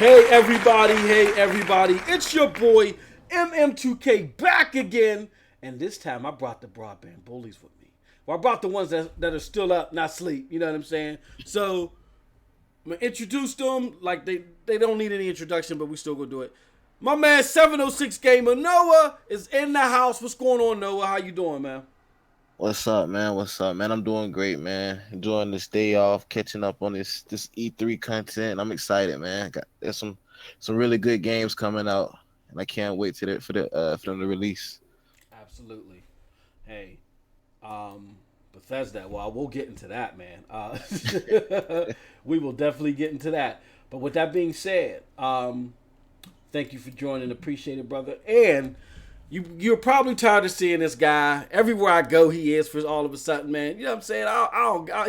Hey everybody, it's your boy MM2K back again, and this time I brought the Broadband Bullies with me. Well, I brought the ones that are still up, not sleep, you know what I'm saying? So, I'm gonna introduce them like they don't need any introduction, but we still gonna do it. My man 706 Gamer Noah is in the house. What's going on, Noah? How you doing, man? What's up, man? What's up, man? I'm doing great, man. Enjoying this day off, catching up on this E3 content. I'm excited, man. There's some really good games coming out, and I can't wait for them to release. Absolutely. Hey, Bethesda. Well, we'll get into that, man. We will definitely get into that. But with that being said, thank you for joining. Appreciate it, brother. And you're probably tired of seeing this guy everywhere I go. He is for all of a sudden, man. You know what I'm saying?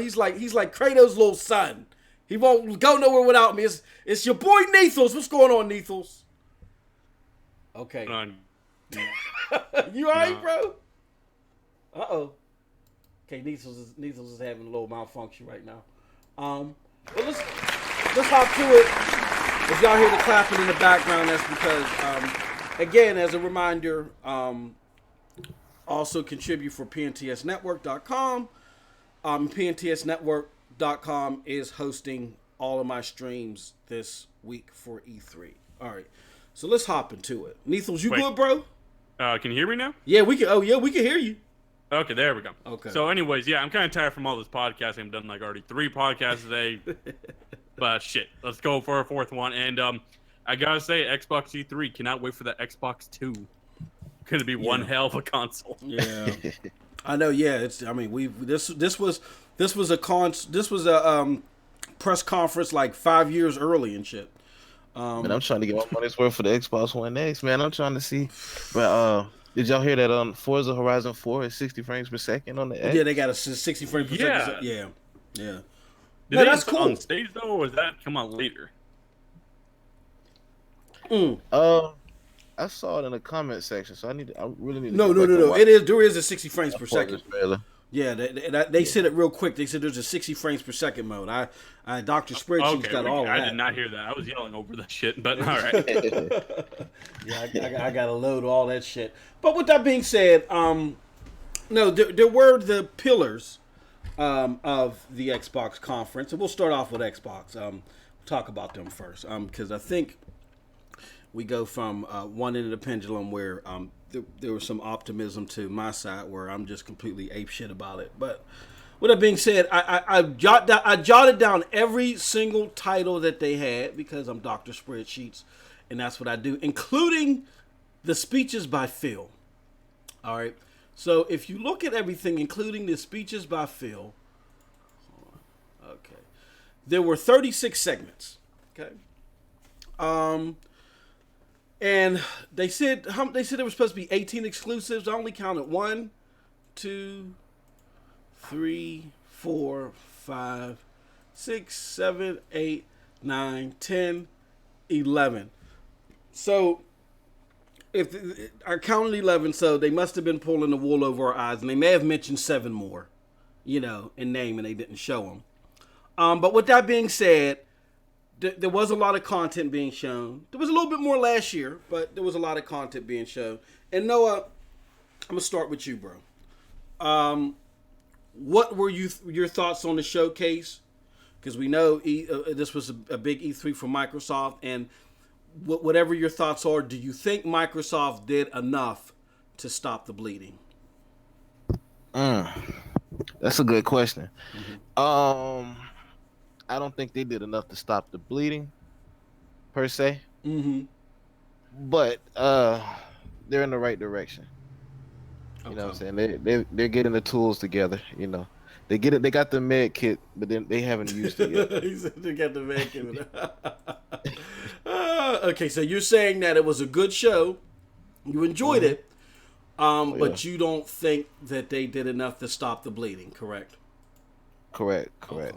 He's like Kratos' little son. He won't go nowhere without me. It's your boy Neethles. What's going on, Neethles? Okay. You alright, bro? Uh-oh. Okay, Neethles is having a little malfunction right now. Well, let's hop to it. If y'all hear the clapping in the background, that's because, again, as a reminder, also contribute for PNTSnetwork.com. PNTSnetwork.com is hosting all of my streams this week for E3. All right, so let's hop into it. Neethles, you Wait. good, bro? Can you hear me now? Yeah, we can. Oh, yeah, we can hear you. Okay, there we go. Okay. So, anyways, yeah, I'm kind of tired from all this podcasting. I've done like already 3 podcasts today, but shit, let's go for a 4th one. And I gotta say, Xbox E3 cannot wait for the Xbox 2. Gonna be one hell of a console. Yeah, I know. Yeah, it's. I mean, this was a press conference like 5 years early and shit. Man, I'm trying to get my money's worth for the Xbox One X, man. I'm trying to see, but did y'all hear that Forza Horizon 4 is 60 frames per second on the X? Yeah, they got a 60 frames per second. Yeah. Did No, they that's put it cool. on stage though, or was that come out later? I saw it in the comment section, so I really need to. No. There is a 60 frames per second. Trailer. Yeah, they said it real quick. They said there's a 60 frames per second mode. Dr. Spreadsheet's got all of that. I did not hear that. I was yelling over that shit, but all right. Yeah, I got to load all that shit. But with that being said, no, there were the pillars of the Xbox conference, and we'll start off with Xbox. Talk about them first, because I think we go from one end of the pendulum where there was some optimism to my side where I'm just completely apeshit about it. But with that being said, I jotted down every single title that they had because I'm Dr. Spreadsheets, and that's what I do, including the speeches by Phil. All right. So if you look at everything, including the speeches by Phil, okay, there were 36 segments. Okay. And they said there was supposed to be 18 exclusives. I only counted 1, 2, 3, 4, 5, 6, 7, 8, 9, 10, 11. So if I counted 11, so they must have been pulling the wool over our eyes, and they may have mentioned 7 more, in name, and they didn't show them. But with that being said, there was a lot of content being shown. There was a little bit more last year, but there was a lot of content being shown. And Noah, I'm gonna start with you, bro. What were your thoughts on the showcase? Because we know this was a big E3 for Microsoft, and whatever your thoughts are, do you think Microsoft did enough to stop the bleeding? That's a good question. Mm-hmm. I don't think they did enough to stop the bleeding, per se. Mm-hmm. But they're in the right direction. You know what I'm saying? They're getting the tools together. They get it. They got the med kit, but then they haven't used it yet. He said they got the med kit. Okay, so you're saying that it was a good show, you enjoyed it, but you don't think that they did enough to stop the bleeding, correct? Correct. Okay.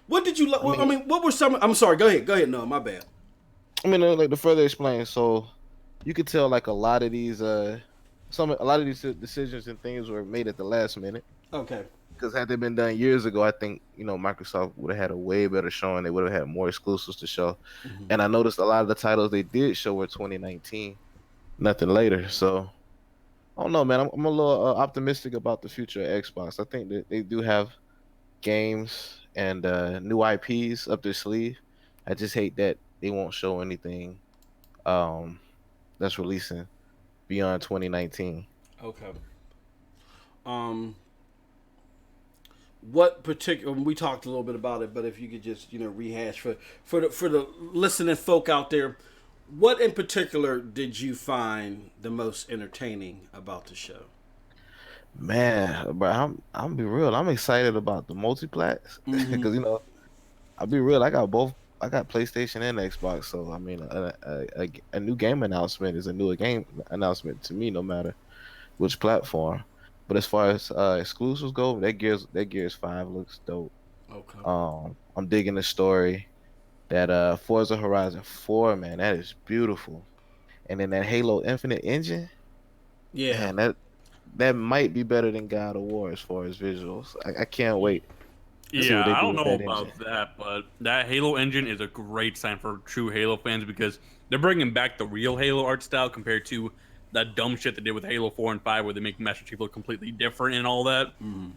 What did you? What were some? I'm sorry. Go ahead. No, my bad. Like to further explain, so you could tell like a lot of these decisions and things were made at the last minute. Okay. Because had they been done years ago, I think Microsoft would have had a way better showing. They would have had more exclusives to show. Mhm. And I noticed a lot of the titles they did show were 2019, nothing later. So I don't know, man. I'm a little optimistic about the future of Xbox. I think that they do have games and new IPs up their sleeve. I just hate that they won't show anything um, that's releasing beyond 2019. Okay. Um, what particular? We talked a little bit about it, but if you could just rehash for the listening folk out there, what in particular did you find the most entertaining about the show? Man, but I'm be real. I'm excited about the multiplats Mm-hmm. because I'll be real. I got both. I got PlayStation and Xbox, so I mean, a new game announcement is a new game announcement to me, no matter which platform. But as far as exclusives go, that Gears 5 looks dope. Okay. I'm digging the story. That Forza Horizon 4, man, that is beautiful. And then that Halo Infinite engine, Yeah. man, that might be better than God of War as far as visuals. I can't wait to see what Yeah, they I do don't with know that engine. about that, but that Halo engine is a great sign for true Halo fans because they're bringing back the real Halo art style compared to that dumb shit they did with Halo 4 and 5 where they make Master Chief look completely different and all that. Mm-hmm.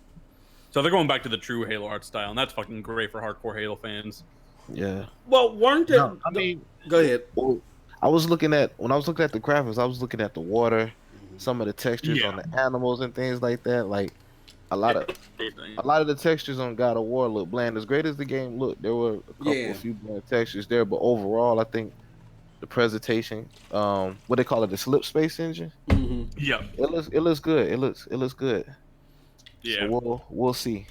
So they're going back to the true Halo art style, and that's fucking great for hardcore Halo fans. Yeah. Well, weren't it? No, I mean, Go ahead. well, when I was looking at the graphics, I was looking at the water, some of the textures on Yeah. the animals and things like that. Like a lot of a lot of the textures on God of War look bland. As great as the game looked, there were a Yeah. few bland textures there, but overall, I think the presentation, what they call it, the slip space engine, Mm-hmm. Yeah. it looks good. It looks good. So Yeah. we'll see.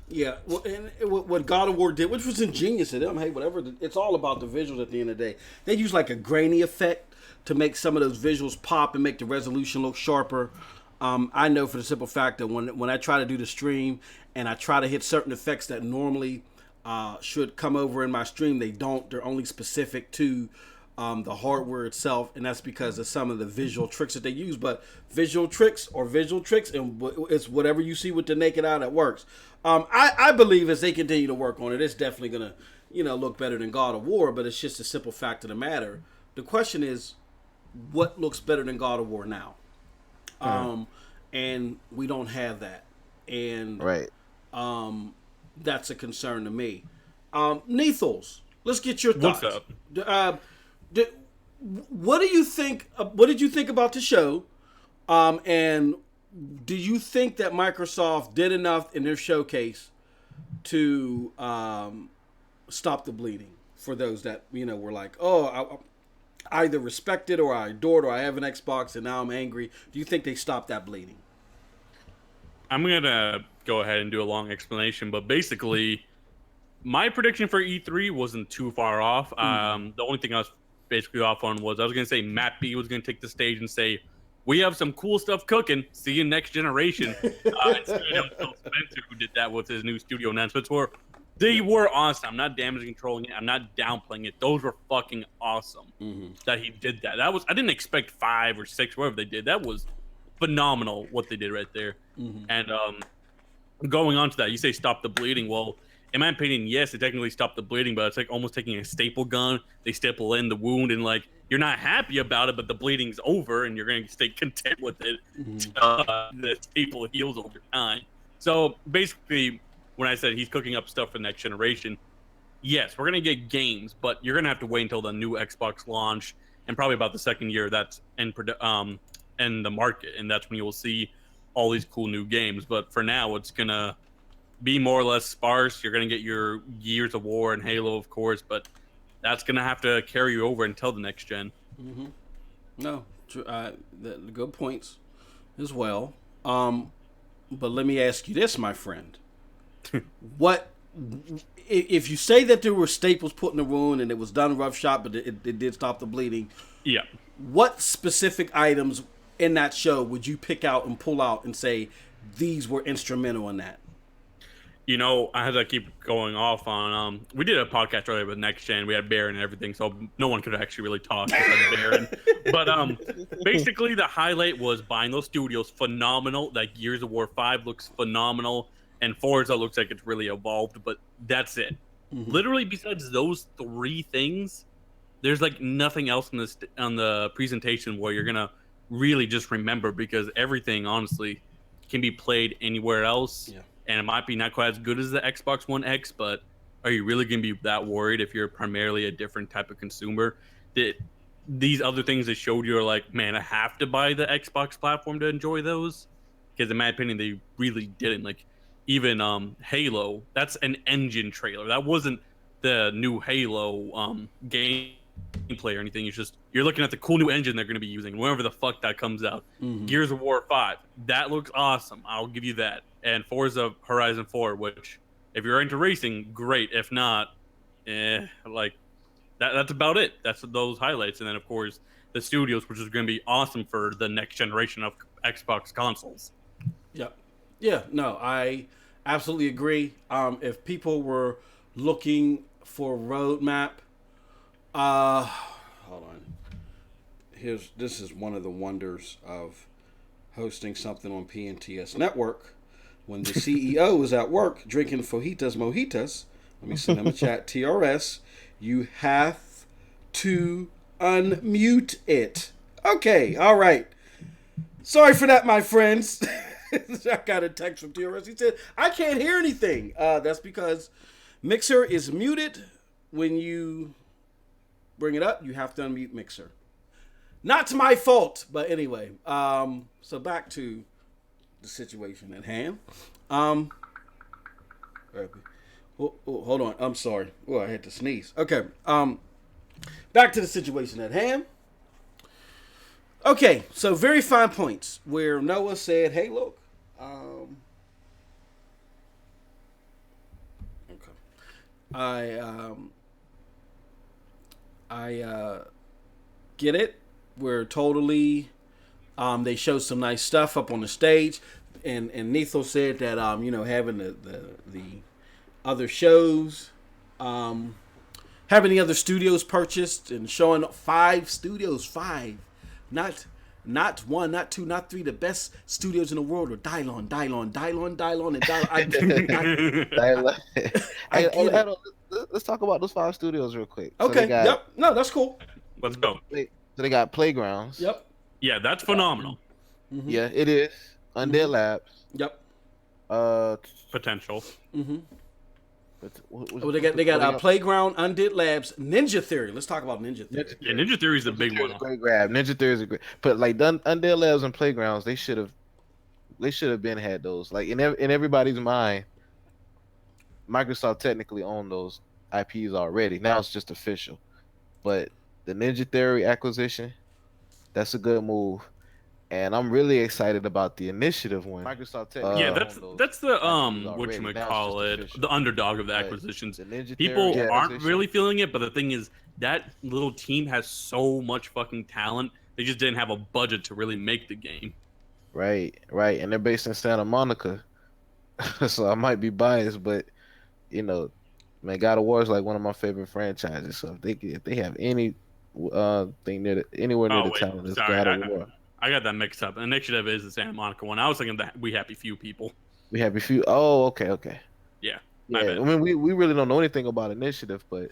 Yeah, well, and what God of War did, which was ingenious of them, hey, whatever, it's all about the visuals at the end of the day. They use like a grainy effect to make some of those visuals pop and make the resolution look sharper. I know for the simple fact that when I try to do the stream and I try to hit certain effects that normally should come over in my stream, they don't. They're only specific to the hardware itself, and that's because of some of the visual tricks that they use. But visual tricks, and it's whatever you see with the naked eye that works. I believe as they continue to work on it, it's definitely gonna look better than God of War. But it's just a simple fact of the matter. The question is, what looks better than God of War now? And we don't have that, and Right. that's a concern to me. Nethos, let's get your What's thoughts. up? D- what do you think? What did you think about the show? And do you think that Microsoft did enough in their showcase to stop the bleeding for those that were like, oh, I either respect it or I adored or I have an Xbox and now I'm angry. Do you think they stopped that bleeding? I'm gonna go ahead and do a long explanation, but basically, my prediction for E3 wasn't too far off. The only thing I was basically off on was I was gonna say Matt B was gonna take the stage and say, "We have some cool stuff cooking. See you next generation." Instead of Phil Spencer, who did that with his new studio announcements, they were awesome. I'm not damage controlling it. I'm not downplaying it. Those were fucking awesome that he did that. I didn't expect 5 or 6, whatever they did. That was phenomenal what they did right there. And going on to that, you say stop the bleeding. Well, in my opinion, yes, it technically stopped the bleeding, but it's like almost taking a staple gun. They staple in the wound, and like you're not happy about it, but the bleeding's over, and you're going to stay content with it. The staple heals over time. So basically, when I said he's cooking up stuff for the next generation, yes, we're going to get games, but you're going to have to wait until the new Xbox launch, and probably about the second year that's in the market, and that's when you will see all these cool new games. But for now, it's gonna be more or less sparse. You're gonna get your Gears of War and Halo, of course, but that's gonna have to carry you over until the next gen. No, the good points as well. But let me ask you this, my friend: what if you say that there were staples put in the wound and it was done rough shot, but it did stop the bleeding? Yeah. What specific items in that show would you pick out and pull out and say these were instrumental in that? I had to keep going off on. We did a podcast earlier with Next Gen. We had Baron and everything, so no one could actually really talk besides Baron. But basically, the highlight was buying those studios. Phenomenal. That Gears of War 5 looks phenomenal, and Forza looks like it's really evolved, but that's it. Literally, besides those 3 things, there's like nothing else on the presentation where you're gonna really just remember, because everything honestly can be played anywhere else, and it might be not quite as good as the Xbox One X, but are you really gonna be that worried if you're primarily a different type of consumer? That these other things they showed you are like, man, I have to buy the Xbox platform to enjoy those, because in my opinion they really didn't. Like even Halo, that's an engine trailer. That wasn't the new Halo gameplay or anything. It's just you're looking at the cool new engine they're going to be using whenever the fuck that comes out. Gears of War 5, that looks awesome. I'll give you that. And Forza Horizon 4, which if you're into racing, great. If not, like that's about it. That's those highlights. And then of course the studios, which is going to be awesome for the next generation of Xbox consoles. Yep. Yeah, no, I absolutely agree. If people were looking for a roadmap, hold on. This is one of the wonders of hosting something on PNTS Network. When the CEO is at work drinking mojitas, let me send him a chat. TRS, you have to unmute it. Okay, all right. Sorry for that, my friends. I got a text from TRS. He said, I can't hear anything. That's because Mixer is muted. When you bring it up, you have to unmute Mixer. Not my fault, but anyway. So back to the situation at hand. Hold on. I'm sorry. Oh, I had to sneeze. Okay. Back to the situation at hand. Okay, so very fine points where Noah said, "Hey, look, I get it. We're totally. They showed some nice stuff up on the stage, and Nethel said that having the other shows, having the other studios purchased and showing 5 studios, 5. Not 1, not 2, not 3. The best studios in the world are Dylon, and Dylon. Let's talk about those 5 studios real quick. Okay. Yep. No, that's cool. Let's go. So they got Playgrounds. Yep. Yeah, that's phenomenal. Yeah, it is. Undead Labs. Yep. Potential. They got Playground, Undead Labs, Ninja Theory. Let's talk about Ninja Theory. Yeah, Ninja Theory is the big one. Great grab. Ninja Theory is a great. But like Undead Labs and Playgrounds, they should have been had those. Like in everybody's mind, Microsoft technically owned those IPs already. Now it's just official. But the Ninja Theory acquisition, that's a good move. And I'm really excited about the Initiative one. Microsoft technically that's the whatchamacallit, the underdog of the acquisitions. People aren't really feeling it, but the thing is that little team has so much fucking talent. They just didn't have a budget to really make the game. Right. And they're based in Santa Monica. So I might be biased, but man, God of War is like one of my favorite franchises. So if they have any thing anywhere near the talent is God of War. I got that mixed up. Initiative is the Santa Monica one. I was thinking that We Happy Few people. We Happy Few. Oh, okay. Yeah. I mean, we really don't know anything about Initiative, but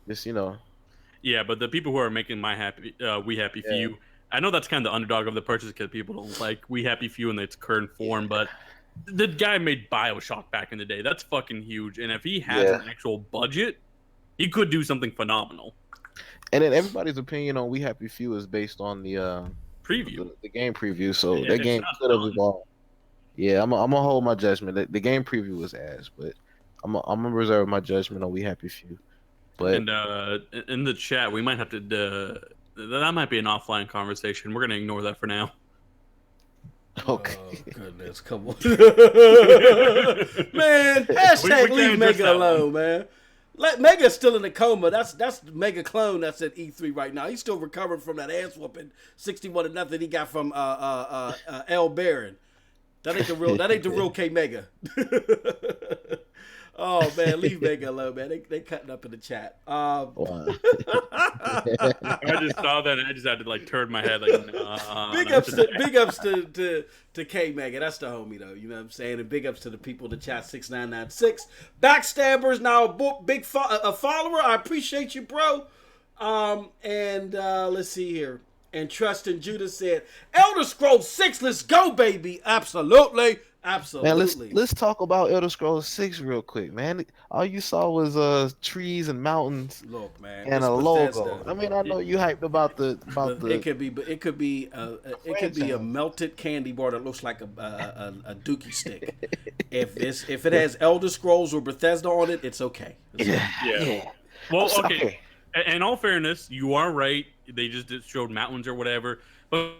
just Yeah, but the people who are making We Happy Few, I know that's kind of the underdog of the purchase because people don't like We Happy Few in its current form, but the guy made BioShock back in the day. That's fucking huge. And if he has an actual budget, he could do something phenomenal. And then everybody's opinion on We Happy Few is based on the preview, the game preview. So that game could have evolved. Yeah, I'm gonna hold my judgment. The game preview was ass, but I'm gonna reserve my judgment on We Happy Few. But in the chat, we might have to. That might be an offline conversation. We're gonna ignore that for now. Okay. Oh, goodness, come on, man. Hashtag leave Mega alone, man. Mega's still in a coma. That's Mega clone that's at E3 right now. He's still recovering from that ass whooping 61-0 he got from L Baron. That ain't the real K Mega. Oh man, leave Mega alone, man. They cutting up in the chat. Wow. I just saw that and I just had to like turn my head like, nah, big not ups today. to big ups to K Mega. That's the homie though. You know what I'm saying? And big ups to the people in the chat 6996. Backstabbers now a follower. I appreciate you, bro. And let's see here. And Trust and Judah said, Elder Scrolls 6, let's go, baby. Absolutely. Man, Absolutely. let's talk about Elder Scrolls 6 real quick, man. All you saw was trees and mountains Look, man, and it's a logo. Bethesda. I mean, I know you hyped about the But it could be a franchise. melted candy bar that looks like a dookie stick. If it has Elder Scrolls or Bethesda on it, it's okay. It's okay. Yeah. Well, I'm okay. sorry. In all fairness, you are right. They just showed mountains or whatever. But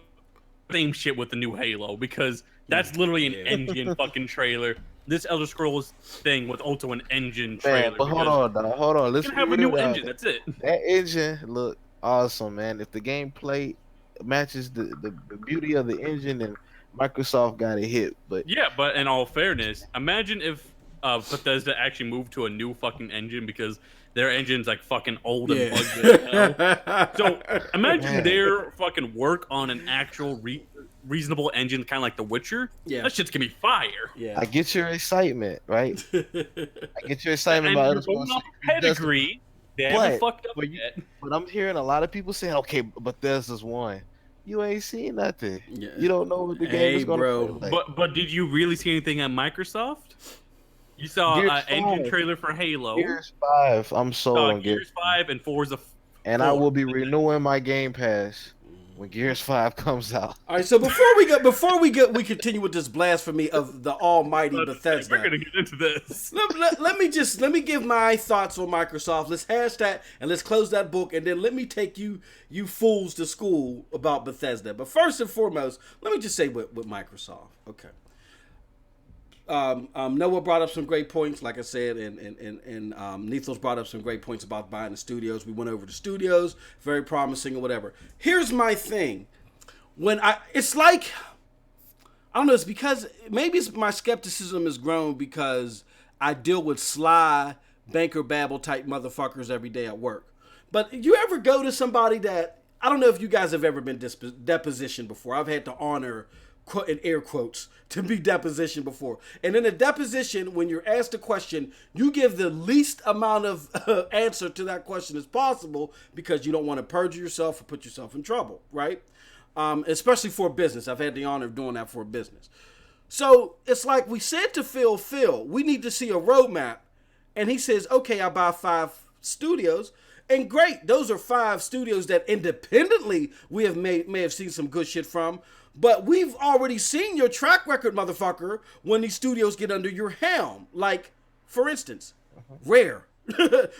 same shit with the new Halo because that's literally an engine fucking trailer. This Elder Scrolls thing was also an engine trailer. Man, but hold on, dog. Hold on. Let's You can have a new engine. That's it. That engine look awesome, man. If the gameplay matches the beauty of the engine, then Microsoft got a hit. But Yeah, but in all fairness, imagine if Bethesda actually moved to a new fucking engine because their engine's like fucking old and bugged as hell. So imagine Man. their fucking work on an actual reasonable engine, kind of like The Witcher. Yeah. That shit's gonna be fire. Yeah. I get your excitement, right? I get your excitement And about you're Elder Scrolls going off 6. pedigree. They haven't But- fucked up but you- yet. But I'm hearing a lot of people saying, "Okay, Bethesda's won." You ain't seen nothing. Yeah. You don't know what the game Hey, is going bro. to play like. But did you really see anything at Microsoft? You saw Gears an engine 5. trailer for Halo. Gears 5, I'm sold on Gears 5 and Forza. and I 4. will be renewing my Game Pass when Gears 5 comes out. All right, so before we continue with this blasphemy of the almighty We're Bethesda. gonna get into this. Let me give my thoughts on Microsoft. Let's hash that and let's close that book, and then let me take you fools to school about Bethesda. But first and foremost, let me just say with Microsoft. Okay. Noah brought up some great points, like I said, and Nethos brought up some great points about buying the studios. We went over the studios, very promising or whatever. Here's my thing. It's like, I don't know, it's because, maybe my skepticism has grown because I deal with sly, banker babble type motherfuckers every day at work. But you ever go to somebody that, I don't know if you guys have ever been depositioned before. I've had the honor, in air quotes, to be depositioned before. And in a deposition, when you're asked a question, you give the least amount of answer to that question as possible because you don't want to perjure yourself or put yourself in trouble, right? Especially for business. I've had the honor of doing that for a business. So it's like we said to Phil, we need to see a roadmap. And he says, okay, I'll buy 5 studios. And great, those are 5 studios that independently we may have seen some good shit from. But we've already seen your track record, motherfucker, when these studios get under your helm. Like, for instance, Rare.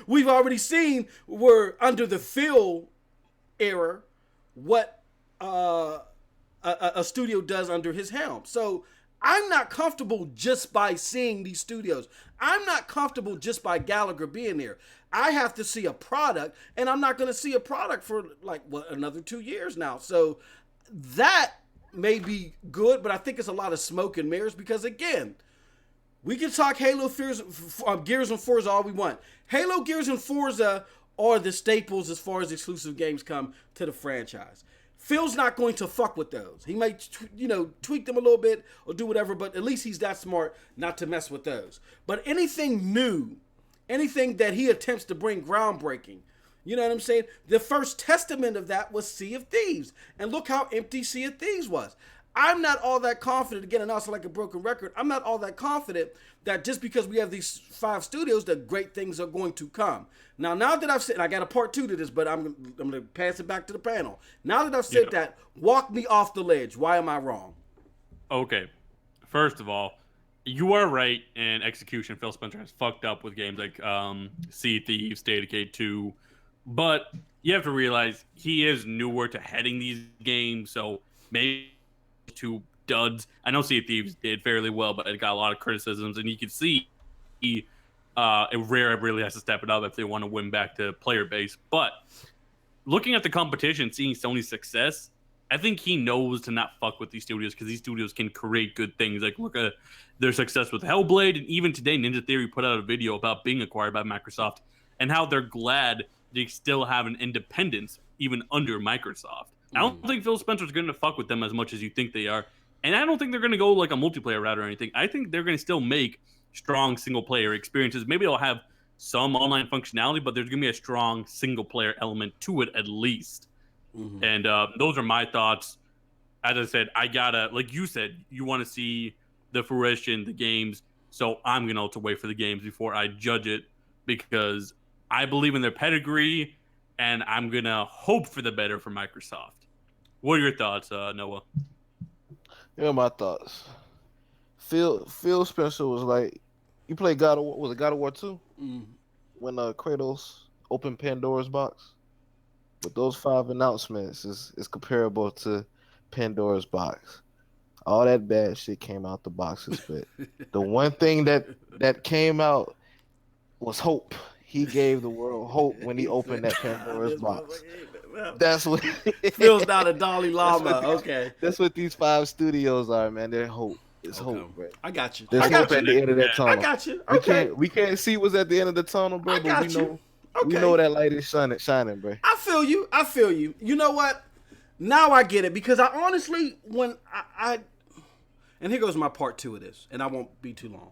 We've already seen where under the Phil era what a studio does under his helm. So I'm not comfortable just by seeing these studios. I'm not comfortable just by Gallagher being there. I have to see a product, and I'm not going to see a product for like another 2 years now. So that may be good, but I think it's a lot of smoke and mirrors because, again, we can talk Halo, Gears, and Forza all we want. Halo, Gears, and Forza are the staples as far as exclusive games come to the franchise. Phil's not going to fuck with those. He might, tweak them a little bit or do whatever, but at least he's that smart not to mess with those. But anything new, anything that he attempts to bring groundbreaking, you know what I'm saying? The first testament of that was Sea of Thieves. And look how empty Sea of Thieves was. I'm not all that confident, again, and also like a broken record, I'm not all that confident that just because we have these 5 studios that great things are going to come. Now that I've said, and I got a part 2 to this, but I'm going to pass it back to the panel. Now that I've said that, walk me off the ledge. Why am I wrong? Okay. First of all, you are right in execution. Phil Spencer has fucked up with games like Sea of Thieves, State of Decay 2. But you have to realize he is newer to heading these games, so maybe 2 duds. I know Sea of Thieves did fairly well, but it got a lot of criticisms, and you can see Rare really has to step it up if they want to win back to player base. But looking at the competition, seeing Sony's success, I think he knows to not fuck with these studios because these studios can create good things. Like look at their success with Hellblade, and even today Ninja Theory put out a video about being acquired by Microsoft and how they're glad they still have an independence even under Microsoft. I don't think Phil Spencer's going to fuck with them as much as you think they are. And I don't think they're going to go like a multiplayer route or anything. I think they're going to still make strong single-player experiences. Maybe they'll have some online functionality, but there's going to be a strong single-player element to it at least. Mm-hmm. And those are my thoughts. As I said, I gotta, like you said, you want to see the fruition, the games. So I'm going to have to wait for the games before I judge it because I believe in their pedigree and I'm going to hope for the better for Microsoft. What are your thoughts, Noah? Here are my thoughts. Phil Spencer was like, you played God of War, was it God of War 2? When Kratos opened Pandora's box? With those 5 announcements is comparable to Pandora's box. All that bad shit came out the boxes, but the one thing that came out was hope. He gave the world hope when he opened that Pandora's box. That's what Phil's not a Dalai Lama. Okay, that's what these 5 studios are, man. They're hope. It's hope, bro. I got you. There's hope at the end of that tunnel. I got you. Okay. We can't see what's at the end of the tunnel, bro. But we know that light is shining, bro. I feel you. You know what? Now I get it because I honestly, when I and here goes my part 2 of this, and I won't be too long.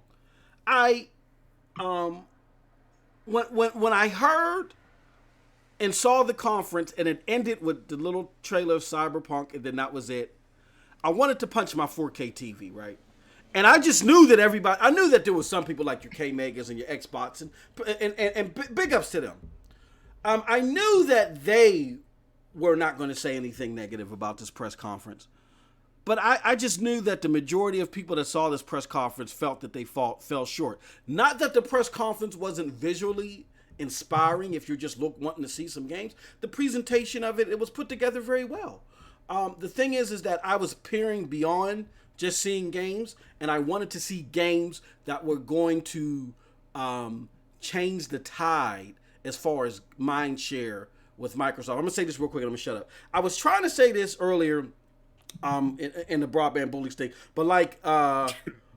When I heard and saw the conference and it ended with the little trailer of Cyberpunk and then that was it, I wanted to punch my 4K TV, right? And I just knew that I knew that there was some people like your K-Megas and your Xbox and big ups to them. I knew that they were not going to say anything negative about this press conference. But I just knew that the majority of people that saw this press conference felt that they fell short. Not that the press conference wasn't visually inspiring if you're just wanting to see some games. The presentation of it was put together very well. The thing is that I was peering beyond just seeing games, and I wanted to see games that were going to change the tide as far as mind share with Microsoft. I'm going to say this real quick and I'm going to shut up. I was trying to say this earlier in the Broadband Bullies thing, but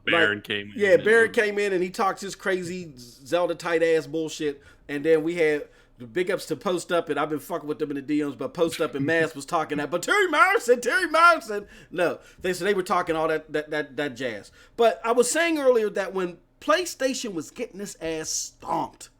Baron came in. Yeah, Baron came in and he talks his crazy Zelda tight ass bullshit, and then we had the big ups to Post Up, and I've been fucking with them in the DMs, but Post Up and Mass was talking that, but Terry Myerson. No, they were talking all that jazz. But I was saying earlier that when PlayStation was getting this ass stomped,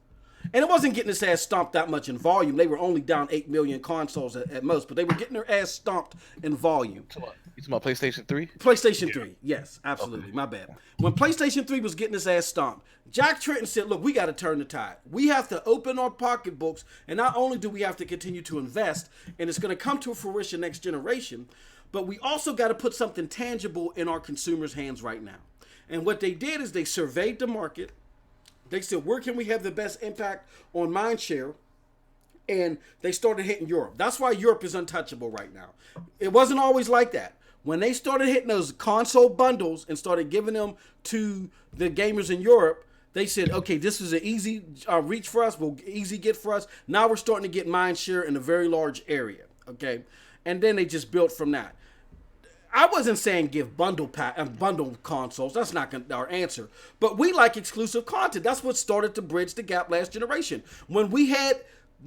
and it wasn't getting its ass stomped that much in volume. They were only down 8 million consoles at most, but they were getting their ass stomped in volume. You talking about PlayStation 3? PlayStation 3, yes, absolutely. Okay. My bad. When PlayStation 3 was getting its ass stomped, Jack Tretton said, look, we got to turn the tide. We have to open our pocketbooks, and not only do we have to continue to invest, and it's going to come to fruition next generation, but we also got to put something tangible in our consumers' hands right now. And what they did is they surveyed the market. They said, where can we have the best impact on mind share? And they started hitting Europe. That's why Europe is untouchable right now. It wasn't always like that. When they started hitting those console bundles and started giving them to the gamers in Europe, they said, okay, this is an easy reach for us, easy get for us. Now we're starting to get mind share in a very large area, okay? And then they just built from that. I wasn't saying give bundle consoles. That's not our answer. But we like exclusive content. That's what started to bridge the gap last generation. When we had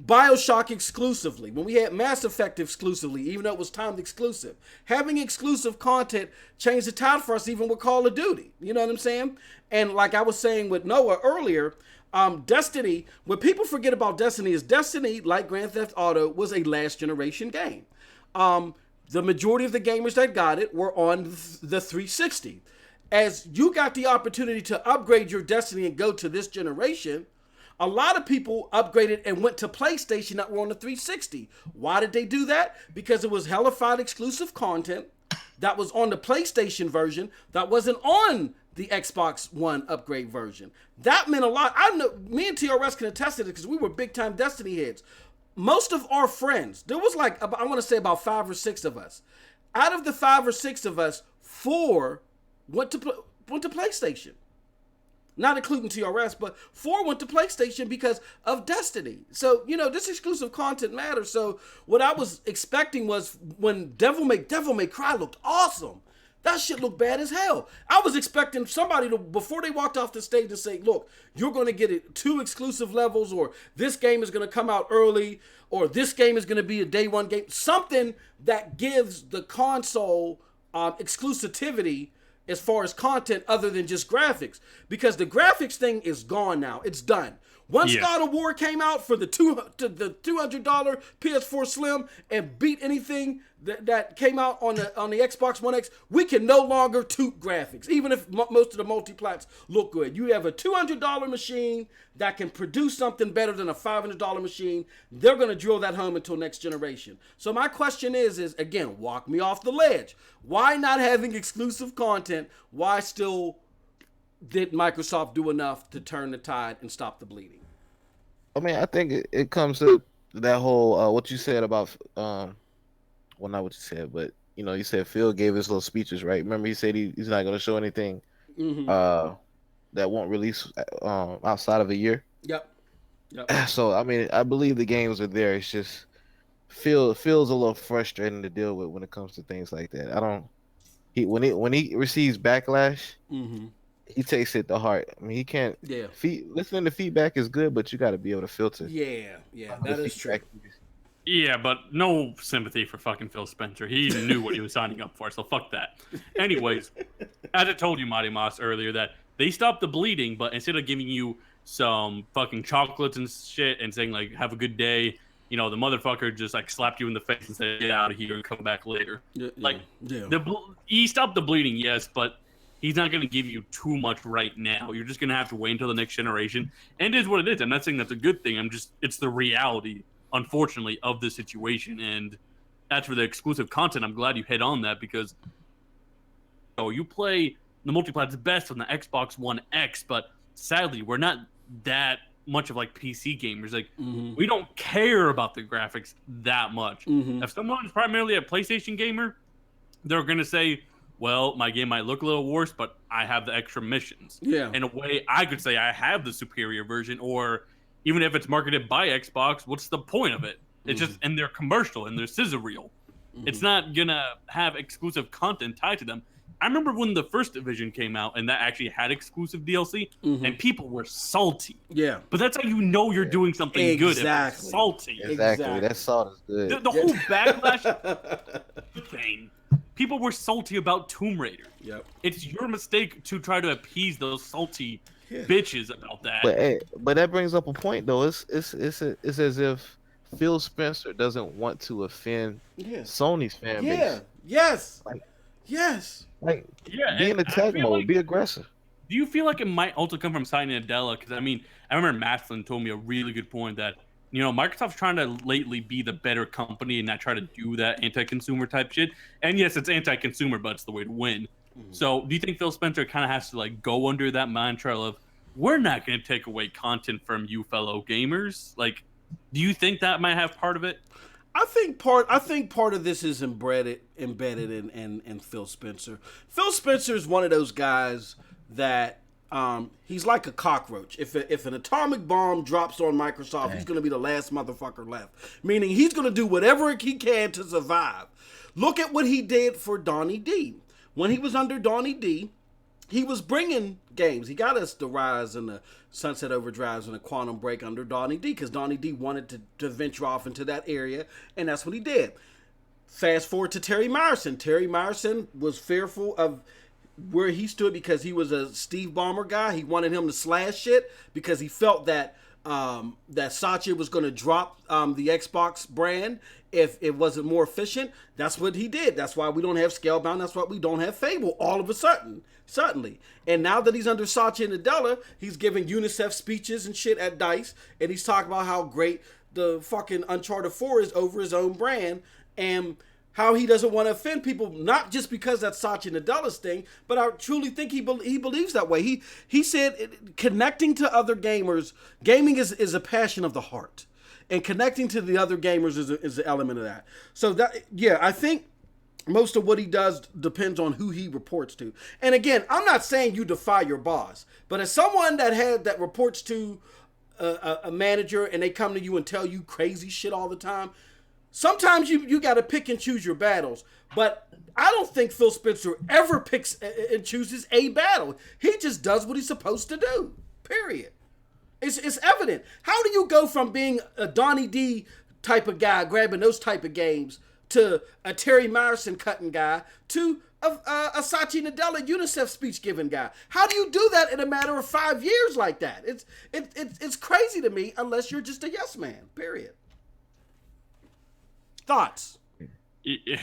BioShock exclusively, when we had Mass Effect exclusively, even though it was timed exclusive, having exclusive content changed the tide for us even with Call of Duty. You know what I'm saying? And like I was saying with Noah earlier, Destiny, what people forget about Destiny is Destiny, like Grand Theft Auto, was a last generation game. The majority of the gamers that got it were on the 360. As you got the opportunity to upgrade your Destiny and go to this generation, a lot of people upgraded and went to PlayStation that were on the 360. Why did they do that? Because it was hellified exclusive content that was on the PlayStation version that wasn't on the Xbox One upgrade version. That meant a lot. I know me and TRS can attest to it because we were big time Destiny heads. Most of our friends, there was like, I want to say about 5 or 6 of us. Out of the 5 or 6 of us, 4 went to PlayStation. not including TRS, but 4 went to PlayStation because of Destiny. So, this exclusive content matters. So what I was expecting was when Devil May Cry looked awesome. That shit looked bad as hell. I was expecting somebody to, before they walked off the stage, to say, look, you're going to get 2 exclusive levels, or this game is going to come out early, or this game is going to be a day one game. Something that gives the console exclusivity as far as content other than just graphics. Because the graphics thing is gone now. It's done. Once God of War came out for the $200 PS4 Slim and beat anything that came out on the Xbox One X, we can no longer toot graphics, even if most of the multiplats look good. You have a $200 machine that can produce something better than a $500 machine. They're going to drill that home until next generation. So my question is again, walk me off the ledge. Why not having exclusive content? Why still did Microsoft do enough to turn the tide and stop the bleeding? I mean, I think it comes to that whole what you said about well, not what you said, but you said Phil gave his little speeches, right? Remember, he said he's not going to show anything that won't release outside of a year. Yep. So I mean, I believe the games are there. It's just feels a little frustrating to deal with when it comes to things like that. When he receives backlash. He takes it to heart. I mean, he can't. Yeah. Listening to feedback is good, but you got to be able to filter. Yeah, that is true. Yeah, but no sympathy for fucking Phil Spencer. He knew what he was signing up for, so fuck that. Anyways, as I told you, Mighty Moss, earlier, that they stopped the bleeding, but instead of giving you some fucking chocolates and shit and saying, like, have a good day, the motherfucker just, like, slapped you in the face and said, get out of here and come back later. He stopped the bleeding, yes, but he's not going to give you too much right now. You're just going to have to wait until the next generation. And it is what it is. I'm not saying that's a good thing. It's the reality, unfortunately, of the situation. And as for the exclusive content, I'm glad you hit on that because you play the multiplayer best on the Xbox One X, but sadly, we're not that much of like PC gamers. Like we don't care about the graphics that much. If someone's primarily a PlayStation gamer, they're going to say, well, my game might look a little worse, but I have the extra missions. Yeah. In a way, I could say I have the superior version, or even if it's marketed by Xbox, what's the point of it? It's just, and they're commercial and they're scissor reel. It's not gonna have exclusive content tied to them. I remember when the first Division came out and that actually had exclusive DLC, and people were salty. Yeah. But that's how you know you're doing something good. If it's salty. Exactly. That salt is good. The whole backlash thing. People were salty about Tomb Raider. Yep. It's your mistake to try to appease those salty bitches about that. But that brings up a point though. It's as if Phil Spencer doesn't want to offend Sony's fan base. Yes. Be in attack mode. Be aggressive. Do you feel like it might also come from Satya Nadella? Because I remember Maslin told me a really good point that Microsoft's trying to lately be the better company and not try to do that anti-consumer type shit. And yes, it's anti-consumer, but it's the way to win. So do you think Phil Spencer kind of has to like go under that mantra of, we're not going to take away content from you fellow gamers? Like, do you think that might have part of it? I think part of this is embedded in Phil Spencer. Phil Spencer is one of those guys that he's like a cockroach. If an atomic bomb drops on Microsoft, he's going to be the last motherfucker left. Meaning he's going to do whatever he can to survive. Look at what he did for Donnie D. When he was under Donnie D, he was bringing games. He got us the Rise and the Sunset Overdrives and the Quantum Break under Donnie D because Donnie D wanted to venture off into that area, and that's what he did. Fast forward to Terry Myerson. Terry Myerson was fearful of where he stood because he was a Steve Ballmer guy. He wanted him to slash shit because he felt that that Satya was going to drop the Xbox brand if it wasn't more efficient. That's what he did. That's why we don't have Scalebound. That's why we don't have Fable all of a suddenly. And now that he's under Satya Nadella, he's giving UNICEF speeches and shit at DICE, and he's talking about how great the fucking Uncharted 4 is over his own brand, and how he doesn't want to offend people, not just because that's Satya Nadella's thing, but I truly think he believes that way. He said connecting to other gamers, gaming is a passion of the heart, and connecting to the other gamers is an element of that. So that, yeah, I think most of what he does depends on who he reports to. And again, I'm not saying you defy your boss, but as someone that reports to a manager and they come to you and tell you crazy shit all the time, sometimes you got to pick and choose your battles. But I don't think Phil Spencer ever picks and chooses a battle. He just does what he's supposed to do. Period. It's evident. How do you go from being a Donnie D type of guy, grabbing those type of games, to a Terry Myerson cutting guy, to a Satya Nadella UNICEF speech giving guy? How do you do that in a matter of 5 years like that? It's crazy to me unless you're just a yes man. Period. Thoughts?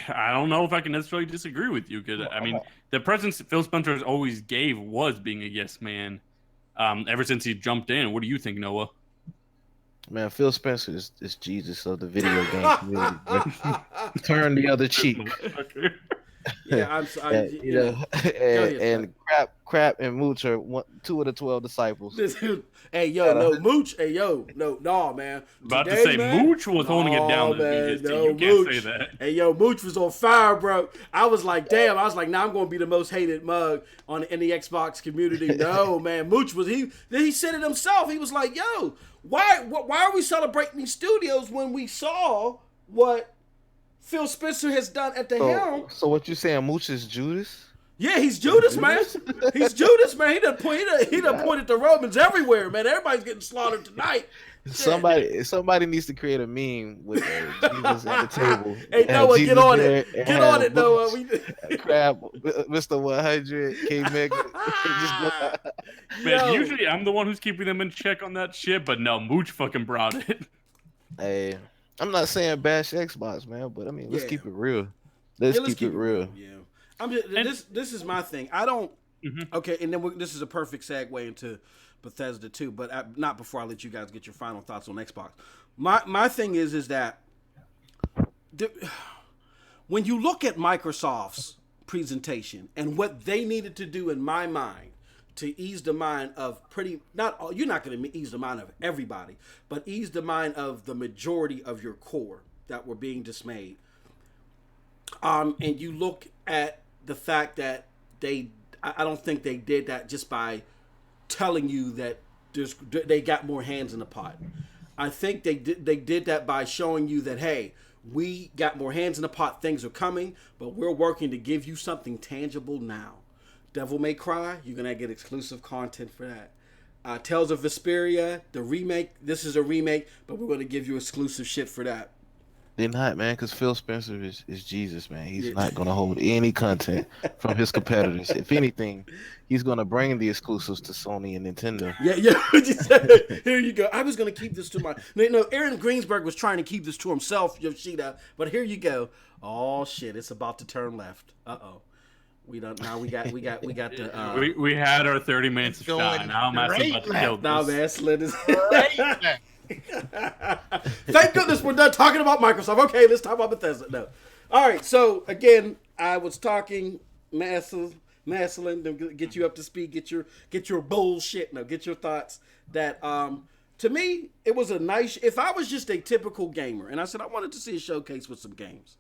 I don't know if I can necessarily disagree with you, because I mean the presence Phil Spencer always gave was being a yes man. Ever since he jumped in. What do you think, Noah? Man, Phil Spencer is Jesus of the video game community. Turn the other cheek. Yeah, I'm sorry. And Crap and Mooch are two of the 12 disciples. Hey, yo, no, Mooch. Hey, yo, no, man. About to say, man, Mooch was holding it down. Man, you can't say that. Hey, yo, Mooch was on fire, bro. I was like, damn. I was like, nah, I'm going to be the most hated mug in the Xbox community. No, man. Mooch was, he said it himself. He was like, yo, why are we celebrating these studios when we saw what Phil Spencer has done at the helm? So what you saying, Mooch is Judas? Yeah, he's Judas, man. He's Judas, man. He done pointed the Romans everywhere, man. Everybody's getting slaughtered tonight. Somebody needs to create a meme with Jesus at the table. Hey, Noah, get on it. Get on it, Noah. Crab, Mr. 100, K Mega. Man, usually I'm the one who's keeping them in check on that shit, but no, Mooch fucking brought it. Hey, I'm not saying bash Xbox, man, but I mean, let's keep it real. Let's keep it real. Yeah. This is my thing. I don't. Mm-hmm. Okay, and then this is a perfect segue into Bethesda too, but not before I let you guys get your final thoughts on Xbox. My thing is that when you look at Microsoft's presentation and what they needed to do, in my mind, to ease the mind of you're not going to ease the mind of everybody, but ease the mind of the majority of your core that were being dismayed. And you look at the fact that I don't think they did that just by telling you that they got more hands in the pot. I think they did that by showing you that, hey, we got more hands in the pot, things are coming, but we're working to give you something tangible now. Devil May Cry, you're going to get exclusive content for that. Tales of Vesperia, the remake, this is a remake, but we're going to give you exclusive shit for that. They're not, man, because Phil Spencer is Jesus, man. He's not going to hold any content from his competitors. If anything, he's going to bring the exclusives to Sony and Nintendo. Yeah. Here you go. I was going to keep this to my... No, Aaron Greensberg was trying to keep this to himself, Yoshida, but here you go. Oh, shit, it's about to turn left. Uh-oh. We got the... We had our 30 minutes of shot. Now I'm asking about to kill this. Nah, man, Slid is... Thank goodness we're done talking about Microsoft. Okay, let's talk about Bethesda. No. All right, so again, I was talking Maslin to get you up to speed, get your bullshit. No, get your thoughts. That to me, it was a nice. If I was just a typical gamer, and I said I wanted to see a showcase with some games,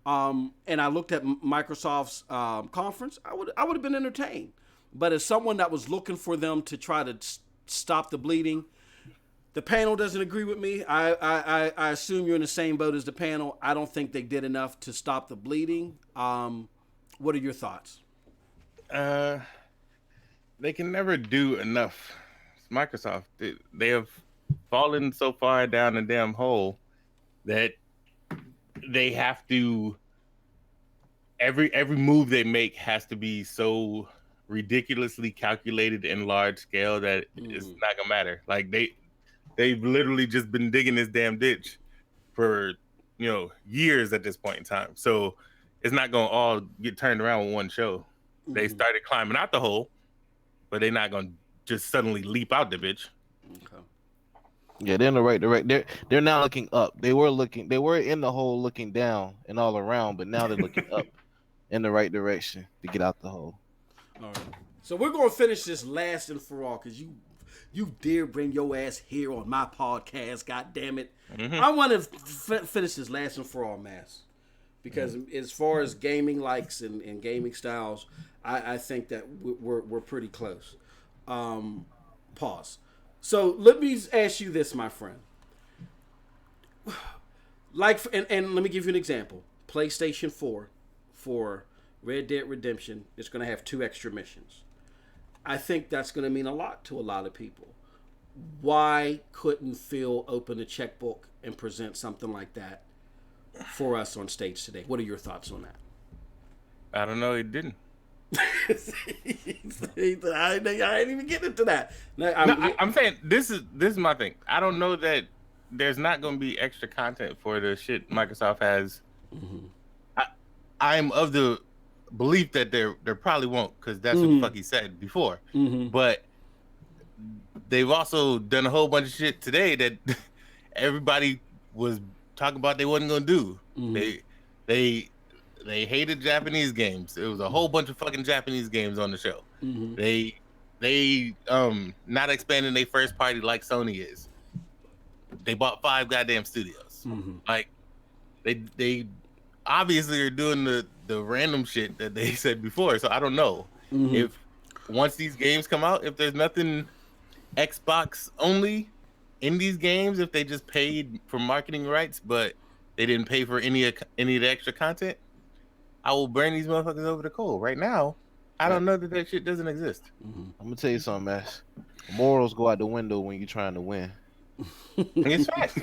and I looked at Microsoft's conference, I would have been entertained. But as someone that was looking for them to try to stop the bleeding. The panel doesn't agree with me. I assume you're in the same boat as the panel. I don't think they did enough to stop the bleeding. What are your thoughts? They can never do enough. It's Microsoft. They have fallen so far down the damn hole that they have to. Every move they make has to be so ridiculously calculated and large scale that it's not gonna matter. Like They've literally just been digging this damn ditch for, years at this point in time. So it's not going to all get turned around with one show. Mm-hmm. They started climbing out the hole, but they're not going to just suddenly leap out the bitch. Okay. Yeah, they're in the right direction. They're now looking up. They were in the hole looking down and all around, but now they're looking up in the right direction to get out the hole. All right. So we're going to finish this last and for all because you dare bring your ass here on my podcast, god damn it. Mm-hmm. I want to finish this last and for all, Mass. because as far as gaming likes and gaming styles, I think that we're pretty close. Pause. So let me ask you this, my friend. And let me give you an example. PlayStation 4 for Red Dead Redemption is going to have 2 extra missions. I think that's going to mean a lot to a lot of people. Why couldn't Phil open a checkbook and present something like that for us on stage today? What are your thoughts on that? I don't know. He didn't. I ain't even getting into that. I'm saying this is my thing. I don't know that there's not going to be extra content for the shit Microsoft has. Mm-hmm. I'm of the belief that there probably won't, because that's what the fuck he said before. Mm-hmm. But they've also done a whole bunch of shit today that everybody was talking about they wasn't going to do. Mm-hmm. They hated Japanese games. It was a whole bunch of fucking Japanese games on the show. Mm-hmm. They not expanding their first party like Sony is. They bought 5 goddamn studios. Mm-hmm. Like they obviously are doing the random shit that they said before. So I don't know if once these games come out, if there's nothing Xbox only in these games, if they just paid for marketing rights but they didn't pay for any of the extra content, I will burn these motherfuckers over the coal. Right now, I don't know that shit doesn't exist. Mm-hmm. I'm gonna tell you something, man. Morals go out the window when you're trying to win. It's fact.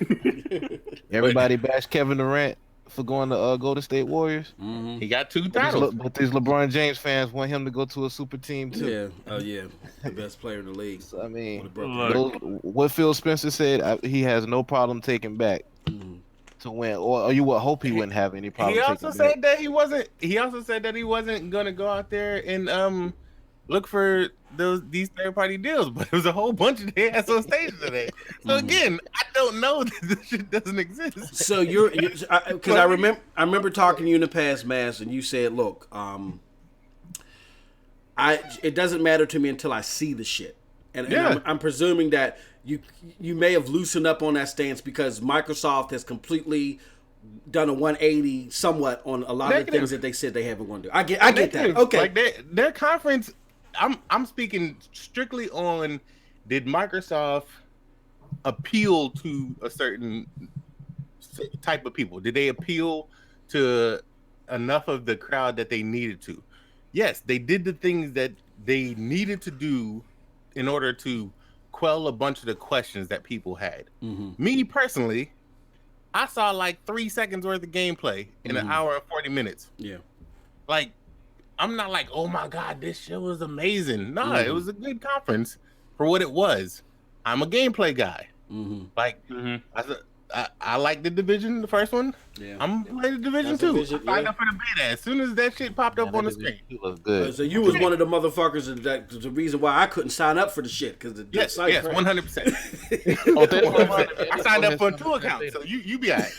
Everybody bashed Kevin Durant for going to Golden State Warriors. Mm-hmm. He got 2 titles. But these LeBron James fans want him to go to a super team too. Yeah, the best player in the league. So, I mean, what Phil Spencer said, he has no problem taking back to win, or you would hope he wouldn't have any problem. He also said that he wasn't. He also said that he wasn't going to go out there and look for these third-party deals, but there was a whole bunch of their ass on stage today. So again, I don't know that this shit doesn't exist. So you're because I remember talking to you in the past, Mass, and you said, "Look, it doesn't matter to me until I see the shit." And I'm presuming that you may have loosened up on that stance because Microsoft has completely done a 180 somewhat on a lot of the things that they said they haven't want to do. I get that. Okay, like their conference. I'm speaking strictly on, did Microsoft appeal to a certain type of people? Did they appeal to enough of the crowd that they needed to? Yes, they did the things that they needed to do in order to quell a bunch of the questions that people had. Mm-hmm. Me personally, I saw like 3 seconds worth of gameplay in an hour and 40 minutes. Yeah. Like, I'm not like, oh my God, this shit was amazing. Nah, it was a good conference for what it was. I'm a gameplay guy. Mm-hmm. Like, I like the Division, the first one. Yeah. I'm playing the Division too. I signed up for the beta as soon as that shit popped up on the screen. It was good. So you was one of the motherfuckers that the reason why I couldn't sign up for the shit because yes, 100%. I signed up for 2 accounts, so you be alright.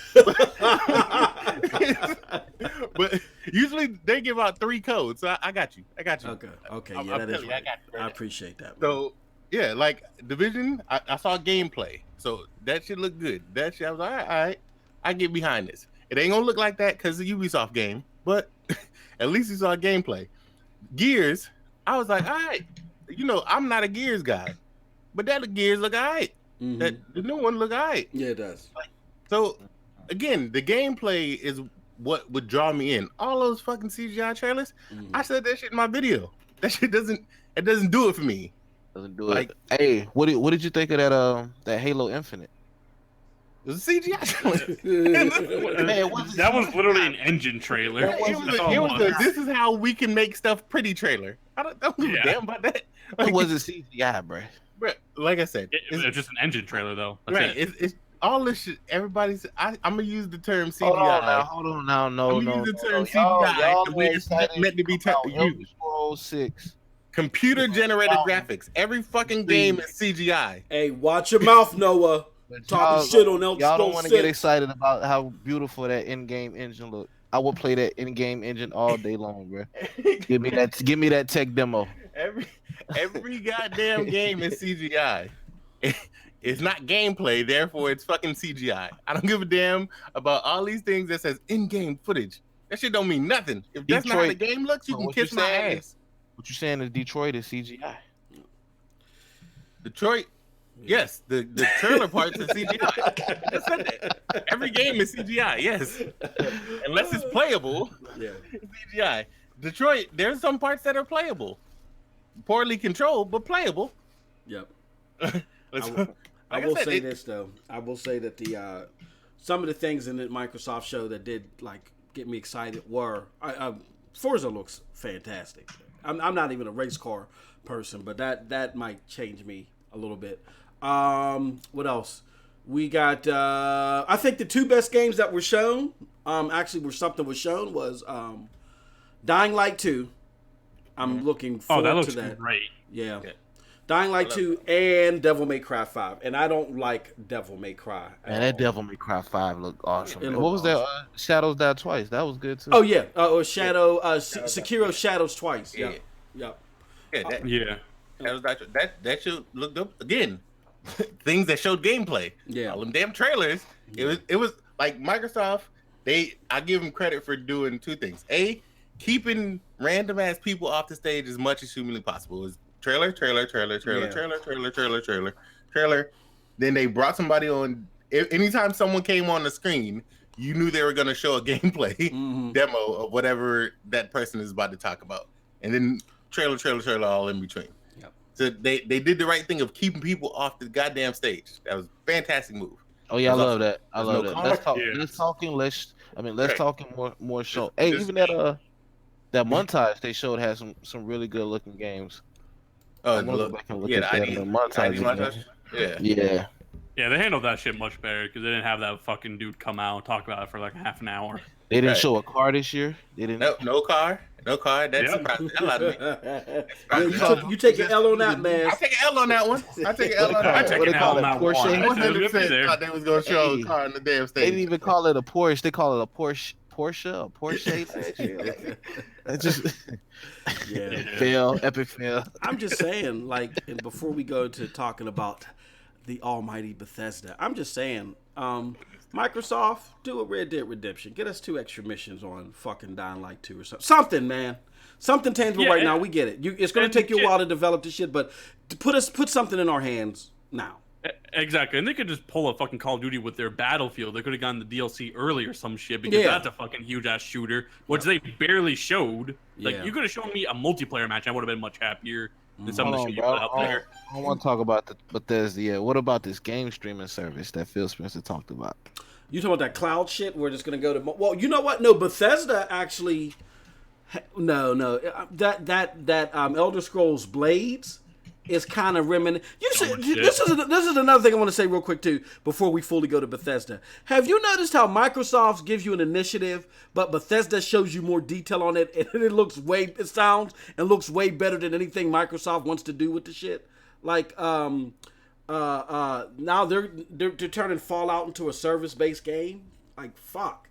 But usually they give out 3 codes, so I got you. Okay, yeah, that is right. I appreciate that. So yeah, like Division, I saw gameplay. So that shit looked good. That shit, I was like, all right, I get behind this. It ain't gonna look like that because it's a Ubisoft game, but at least you saw gameplay. Gears, I was like, all right, I'm not a Gears guy, but that Gears look all right. Mm-hmm. That the new one look all right. Yeah, it does. So again, the gameplay is what would draw me in. All those fucking CGI trailers, I said that shit in my video. That shit doesn't do it for me. Doesn't do it. Hey, what did you think of that Halo Infinite? It was a CGI trailer. That was literally an engine trailer. It was a this is how we can make stuff pretty trailer. I don't give a damn about that. Like, it wasn't CGI, bro. Like I said, it's just an engine trailer though. Right. It's all this shit. Everybody's. I'm gonna use the term CGI. Hold on now. No. I'm gonna use the term CGI. It's meant to be used. 406. Computer generated graphics. Every fucking game is CGI. Hey, watch your mouth, Noah. Talking shit on Elder Scrolls 6. Y'all don't want to get excited about how beautiful that in-game engine look. I will play that in-game engine all day long, bro. Give me that tech demo. Every goddamn game is CGI. It's not gameplay, therefore it's fucking CGI. I don't give a damn about all these things that says in-game footage. That shit don't mean nothing. If that's not how the game looks, you can kiss my ass. What you saying is Detroit is CGI? Detroit, yes. The trailer parts are CGI. I said that. Every game is CGI, yes. Unless it's playable, CGI. Detroit, there's some parts that are playable. Poorly controlled, but playable. Yep. I will say this though. I will say that the some of the things in the Microsoft show that did like get me excited were Forza looks fantastic. I'm not even a race car person, but that might change me a little bit. What else? We got I think the two best games that were shown was Dying Light 2. I'm looking forward to that. Great. Yeah. Dying Light 2 and Devil May Cry 5. And I don't like Devil May Cry. Man, that Devil May Cry 5 looked awesome. What was that? Shadows Die Twice. That was good too. Oh, yeah. Sekiro Shadows Twice. Yeah. That should look up again. Things that showed gameplay. Yeah. All them damn trailers. It was like Microsoft. I give them credit for doing two things. A, keeping random ass people off the stage as much as humanly possible. It was trailer. Then they brought somebody on. Anytime someone came on the screen, you knew they were going to show a gameplay demo of whatever that person is about to talk about. And then trailer, all in between. Yep. So they did the right thing of keeping people off the goddamn stage. That was a fantastic move. Oh yeah, I love that. I love that. Let's talk more show. Hey, even that montage they showed had some really good looking games. Oh, montage. Yeah. Yeah, they handled that shit much better because they didn't have that fucking dude come out and talk about it for like half an hour. They didn't show a car this year. They didn't. No car. That surprised the hell out of me. You take an L on that, man. I take an L on that one. I take an L on that. I take an L on that one. I 100% thought they was gonna show a car in the damn stage. They didn't even call it a Porsche. They call it a Porsche. It just epic fail. I'm just saying, like, and before we go to talking about the almighty Bethesda, I'm just saying, Microsoft, do a Red Dead Redemption. Get us 2 extra missions on fucking Dying Light 2 or something. Something, man. Something tangible right now. We get it. It's going to take you a while to develop this shit, but put something in our hands now. Exactly, and they could just pull a fucking Call of Duty with their Battlefield. They could have gotten the DLC early or some shit because that's a fucking huge ass shooter, which they barely showed. Like you could have shown me a multiplayer match, I would have been much happier than some of the shit you put out there. I want to talk about the Bethesda. Yeah, what about this game streaming service that Phil Spencer talked about? You talking about that cloud shit? We're just gonna go to. Well, you know what? No, Bethesda actually. No, that Elder Scrolls Blades is kind of reminiscent. This is another thing I want to say real quick too before we fully go to Bethesda. Have you noticed how Microsoft gives you an initiative, but Bethesda shows you more detail on it, and it sounds and looks way better than anything Microsoft wants to do with the shit. Like now they're turning Fallout into a service-based game. Like fuck.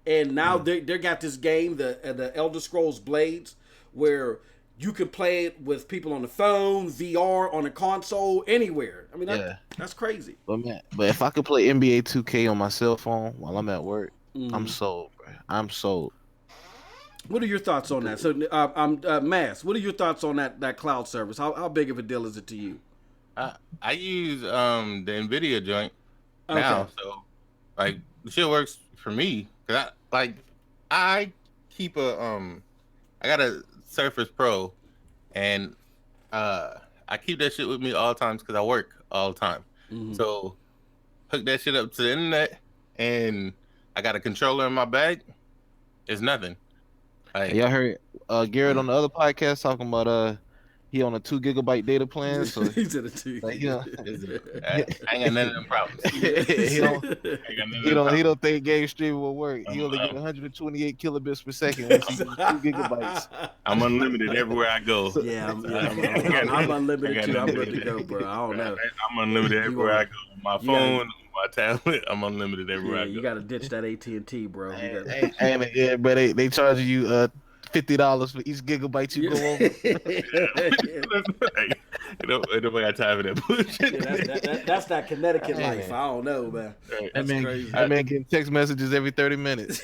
And now they got this game, the Elder Scrolls Blades, where you can play it with people on the phone, VR, on a console, anywhere. I mean, that's crazy. But if I could play NBA 2K on my cell phone while I'm at work, I'm sold, bro. I'm sold. What are your thoughts on that? So, Mass, what are your thoughts on that cloud service? How big of a deal is it to you? I use the NVIDIA joint now, so like the shit works for me. Cause I keep I got a Surface Pro, and I keep that shit with me all the times because I work all the time. So hook that shit up to the internet, and I got a controller in my bag. It's nothing. Y'all heard Garrett on the other podcast talking about he on a 2 GB data plan. So he's in a 2. I ain't got none of them problems. he don't think game streaming will work. He only get 128 kilobits per second with 2 GB. I'm unlimited everywhere I go. I'm unlimited too. I'm good to go, bro. I don't know. I'm unlimited everywhere I go. My phone, my tablet, I'm unlimited everywhere I go. You gotta ditch that AT&T, bro. But they charge you $50 for each gigabyte you go over. Nobody got time for that bullshit. Yeah, that's that Connecticut Man. life. I don't know, man. That's crazy. That man getting text messages every 30 minutes.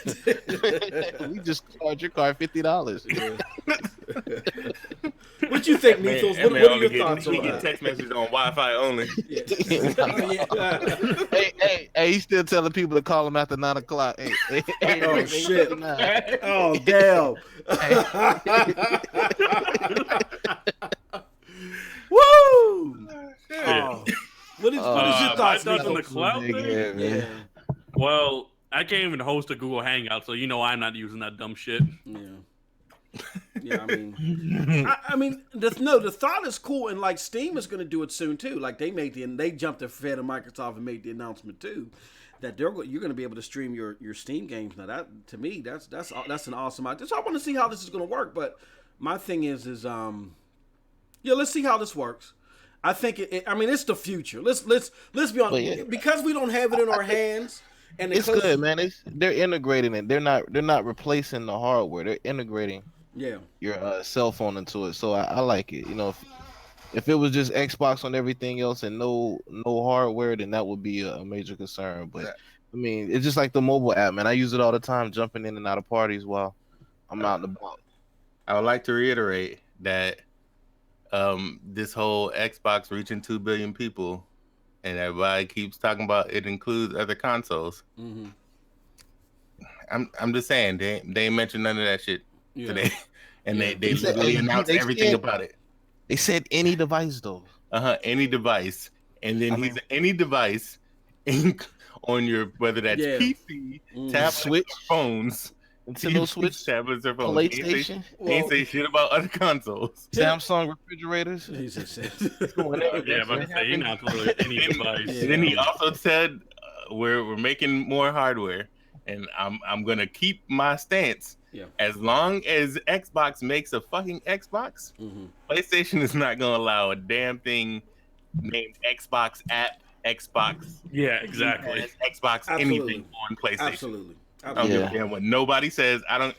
We just charge your car $50. What you think, Man, Nethos? that What man are only your thoughts he on get that? text messages on Wi-Fi only. Hey, he's still telling people to call him after 9 o'clock. Hey, Oh shit! 9. Oh damn! Woo! Oh. What is your my thoughts, thoughts on the Nethos? cloud thing? Yeah, man. Yeah, Well, I can't even host a Google Hangout, so you know I'm not using that dumb shit. yeah. Yeah, I mean, the thought is cool, and like Steam is going to do it soon too. Like they jumped ahead of Microsoft and made the announcement too that you're going to be able to stream your Steam games. Now that to me that's an awesome idea. So I want to see how this is going to work. But my thing is let's see how this works. I think it's the future. Let's be honest, because we don't have it in our hands. And It's good, man. They're integrating it. They're not replacing the hardware. They're integrating your cell phone into it. So I like it. You know, if it was just Xbox on everything else and no hardware, then that would be a major concern. But I mean, it's just like the mobile app, man. I use it all the time, jumping in and out of parties while I'm out and about. I would like to reiterate that this whole Xbox reaching 2 billion people, and everybody keeps talking about it includes other consoles. Mm-hmm. I'm just saying they ain't mentioned none of that shit today, and they literally they announced everything about it. They said any device though. Any device, and then any device on your whether that's PC, tablets, Switch, or phones. Nintendo Switch, tablets, or phones. PlayStation. Ain't say shit about other consoles. Samsung refrigerators. Yeah, but he not really any device. Then he also said we're making more hardware, and I'm gonna keep my stance. Yeah. As long as Xbox makes a fucking Xbox, PlayStation is not gonna allow a damn thing named Xbox app, Xbox. Yeah, exactly. Xbox anything on PlayStation. Absolutely. I don't give a damn what nobody says. And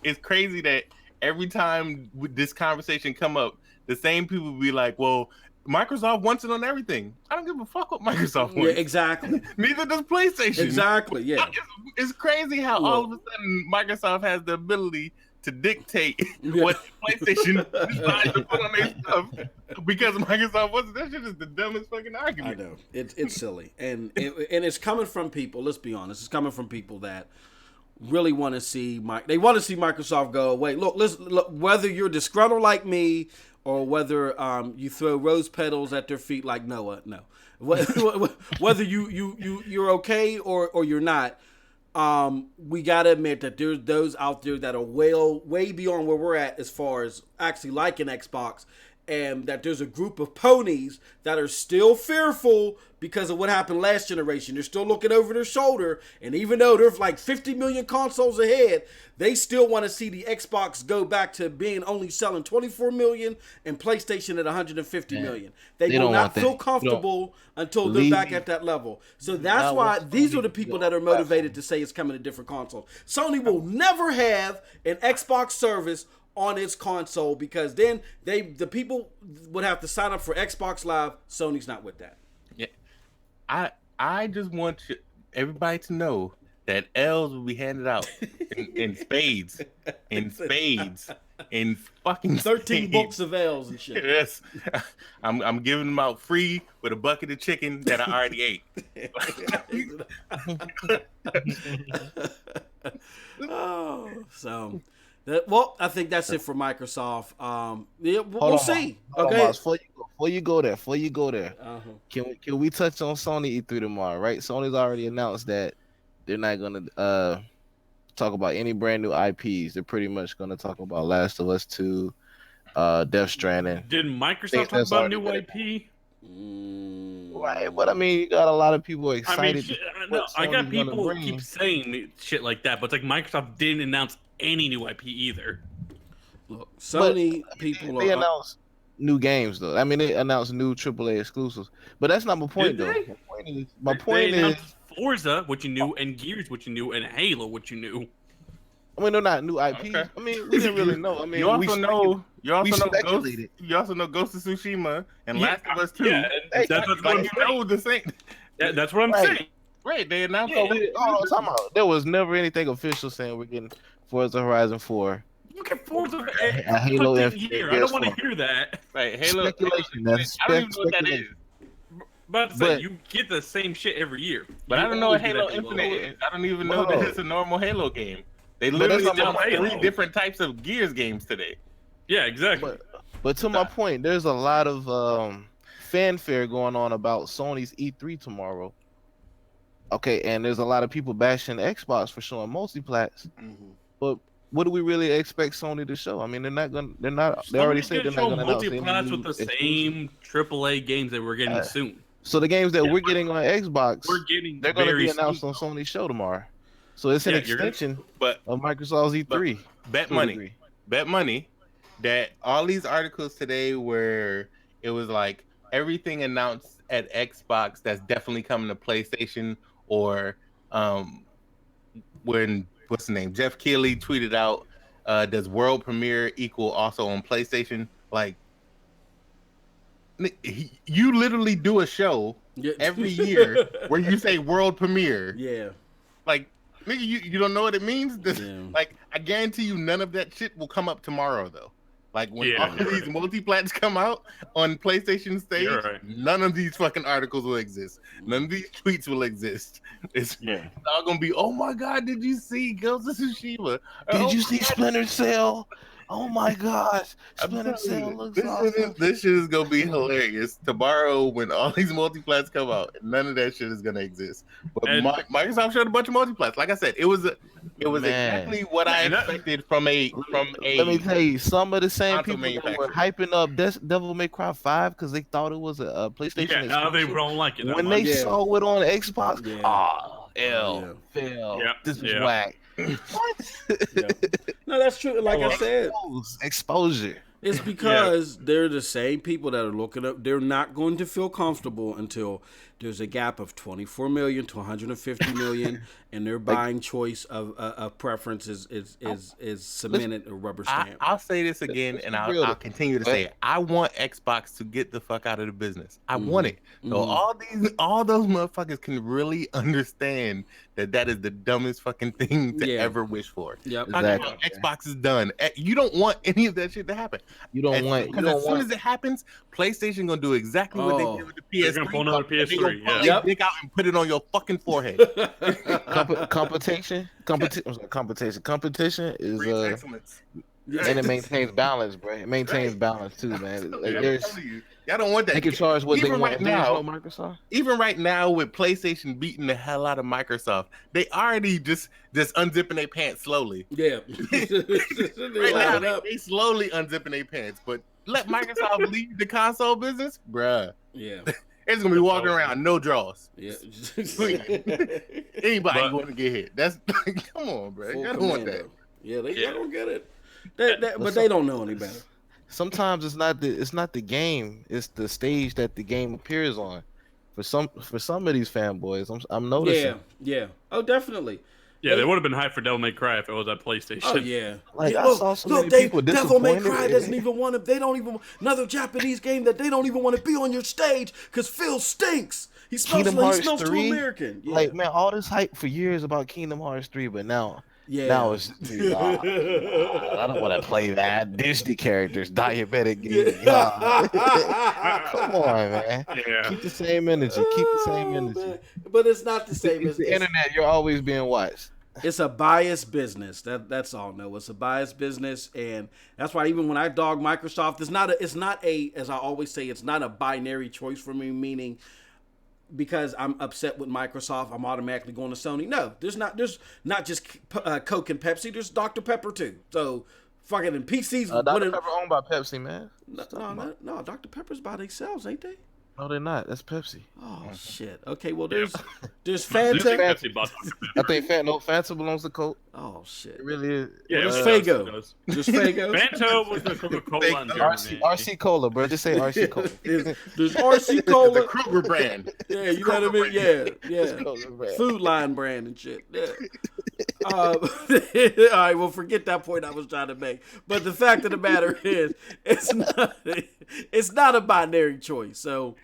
it's crazy that every time this conversation come up, the same people be like, "Well, Microsoft wants it on everything." I don't give a fuck what Microsoft wants. Yeah, exactly. Neither does PlayStation. Exactly. Yeah. It's crazy how all of a sudden Microsoft has the ability to dictate what PlayStation decides to put on their stuff because Microsoft wants it. That shit is the dumbest fucking argument. I know it's silly, and it's coming from people. Let's be honest, it's coming from people that really want to see Microsoft go away. Look, whether you're disgruntled like me or whether you throw rose petals at their feet like Noah, no. Whether you're okay or you're not, we gotta admit that there's those out there that are way beyond where we're at as far as actually liking Xbox, and that there's a group of ponies that are still fearful because of what happened last generation. They're still looking over their shoulder, and even though there's like 50 million consoles ahead, they still want to see the Xbox go back to being only selling 24 million and PlayStation at 150 million. They will not feel comfortable until they're back at that level. So that's why these are the people that are motivated to say it's coming to different consoles. Sony will never have an Xbox service on its console because then the people would have to sign up for Xbox Live. Sony's not with that. Yeah, I just want everybody to know that L's will be handed out in spades, in fucking 13 spades. books of L's and shit. Yes, I'm giving them out free with a bucket of chicken that I already ate. Oh, so. Well, I think that's it for Microsoft. We'll see. Okay. Before you go there, can we touch on Sony E3 tomorrow? Right, Sony's already announced that they're not gonna talk about any brand new IPs. They're pretty much gonna talk about Last of Us 2, Death Stranding. Did Microsoft talk about new IP? Right, but I mean, you got a lot of people excited. I got people keep saying shit like that, but it's like Microsoft didn't announce any new IP either. Look, Sony they announced new games though. I mean, they announced new AAA exclusives, but that's not my point though. My point is Forza, what you knew, and Gears, what you knew, and Halo, what you knew. I mean, they're not new IPs. Okay. I mean, we didn't really know. I mean, You also know Ghost. speculated. You also know Ghost of Tsushima and Last of Us 2. Yeah, Hey, that's what I'm you saying. know the same. That's what I'm Right. saying. Right, they announced. Hold on, time out. There was never anything official saying we're getting Forza Horizon 4. You can force a Halo fucking year. I don't want to PS4. hear that. Right, Halo. Speculation. Halo, That's I don't even know what that is. speculation. But you get the same shit every year. But You I don't know what always get Halo that Infinite is. I don't even know Bro. that it's a normal Halo game. They But literally that's not announced Halo. 3 different types of Gears games today. Yeah, exactly. But to my point, there's a lot of fanfare going on about Sony's E3 tomorrow. Okay, and there's a lot of people bashing Xbox for showing multiplats. But what do we really expect Sony to show? I mean, they're not gonna. They're not. They already said they're not gonna announce any multiplats new with the exclusives. same AAA games that we're getting soon. So the games that Yeah, we're getting on Xbox, We're getting they're going to very be announced soon. on Sony's show tomorrow. So it's an Yeah, you're gonna- extension But of Microsoft's E3. bet to a money. degree. Bet money that all these articles today where it was like everything announced at Xbox that's definitely coming to PlayStation, or when what's the name? Jeff Keighley tweeted out, does world premiere equal also on PlayStation? Like you literally do a show every year where you say world premiere. Yeah. Like, nigga, you don't know what it means? Yeah. Like, I guarantee you none of that shit will come up tomorrow, though. Like, when Yeah, all of these multiplats come out on PlayStation stage, You're right. none of these fucking articles will exist. None of these tweets will exist. It's all gonna be, oh my god, did you see Ghost of Tsushima? Did you see Splinter Cell? Oh my gosh, I'm Splinter telling Cell you, looks awesome. this shit is gonna be hilarious tomorrow when all these multiplats come out. None of that shit is gonna exist. But And- Microsoft showed a bunch of multiplats. Like I said, it was Man. exactly what I And that- expected from a. Let me tell you, some of the same console people that were manufacturer. hyping up Devil May Cry 5 because they thought it was a PlayStation Yeah, now they exclusive. don't like it. That When much. they Yeah. saw it on Xbox, Yeah. fail. Yeah. This is Yeah. whack. What? Yeah. No, that's true. Like I said, Exposure. it's because they're the same people that are looking up. They're not going to feel comfortable until there's a gap of 24 million to 150 million, and their buying choice of preference is cemented or rubber stamp. I'll say this again, and be real, I'll continue to say it. I want Xbox to get the fuck out of the business. I want it. So all those motherfuckers can really understand that is the dumbest fucking thing to Yeah. ever wish for. Yep. Exactly. Xbox is done. You don't want any of that shit to happen. You don't want. You Because don't as soon want. as it happens, PlayStation gonna do exactly what they did with the PS3. They're gonna pull another They PS3, gonna pull yeah. their Yep. dick out and put it on your fucking forehead. Competition is Excellence. and it maintains balance, bro. It maintains balance too, man. Like I'm there's telling you, y'all don't want that. they can charge what they Even want. right And there's now, no Microsoft. even right now with PlayStation beating the hell out of Microsoft, they already just unzipping their pants slowly. Yeah. Right now, they slowly unzipping their pants, but let Microsoft leave the console business, bruh. Yeah. It's gonna be walking around no draws. Yeah. Anybody But- want to get hit? That's come on, bro. Full I don't want that. commando. Yeah, they Yeah. don't get it. But they don't know any better. Sometimes it's not the game, it's the stage that the game appears on. For some of these fanboys, I'm noticing. Yeah. Oh, definitely. Yeah, they would have been hyped for Devil May Cry if it was at PlayStation. Oh yeah. Like, Yeah, I saw so many people Devil May disappointed Cry in doesn't it. even want to. They don't even another Japanese game that they don't even want to be on your stage because Phil stinks. He smells Kingdom like Hearts he smells 3, too American. Yeah. Like, man, all this hype for years about Kingdom Hearts 3, but now it's dude, I don't want to play that Disney characters, diabetic game. Come on, man. Yeah. Keep the same energy. Keep the same energy. Man. But it's not the same. It's the internet. You're always being watched. It's a biased business. That's all. No, it's a biased business, and that's why even when I dog Microsoft, it's not a as I always say, it's not a binary choice for me. Meaning, because I'm upset with Microsoft, I'm automatically going to Sony. No, there's not just Coke and Pepsi. There's Dr. Pepper too. So fucking and PCs. Dr. Pepper owned by Pepsi, man. No, Dr. Pepper's by themselves, ain't they? No, they're not. That's Pepsi. Oh shit. Okay, well there's You Fanta. think Pepsi bought Dr. I think Fanta belongs to Coke. Oh shit. It really is. Yeah, There's it Fago. does. There's Fago. Fanta was the Coca-Cola in Germany. RC Cola, bro. Just say RC Cola. There's RC The Cola. Kruger brand. Yeah, you know what I mean? Yeah. Cola brand. Food line brand and shit. Yeah. All right, well, forget that point I was trying to make. But the fact of the matter is, it's not a binary choice. So,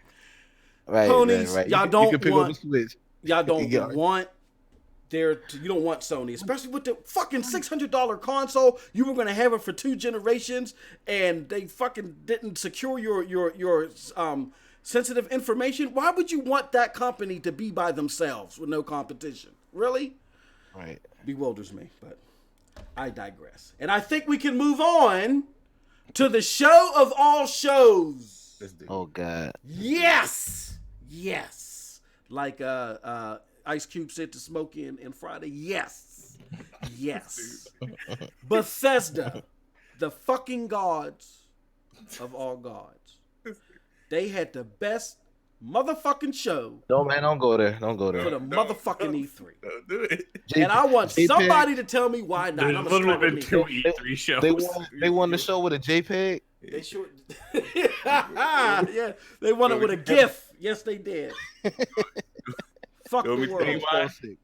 Right, ponies, right. y'all You don't can pick up a want, Switch. y'all don't Yeah. want you don't want Sony, especially with the fucking $600 console. You were gonna have it for 2 generations, and they fucking didn't secure your sensitive information. Why would you want that company to be by themselves with no competition? Really? Right. Bewilders me, but I digress. And I think we can move on to the show of all shows. Let's do it. Oh God. Yes. Like Ice Cube said to Smokey and Friday. Yes. Bethesda, the fucking gods of all gods. They had the best motherfucking show No, man, don't go there. Don't go for there. the motherfucking E3. Don't do it. And I want JPEG. somebody to tell me why not. There's I'm literally been 2 E3 shows. They won the show with a JPEG. They sure. Yeah, they won it with a GIF. Yes, they did. Fuck You want the me to tell you world. why?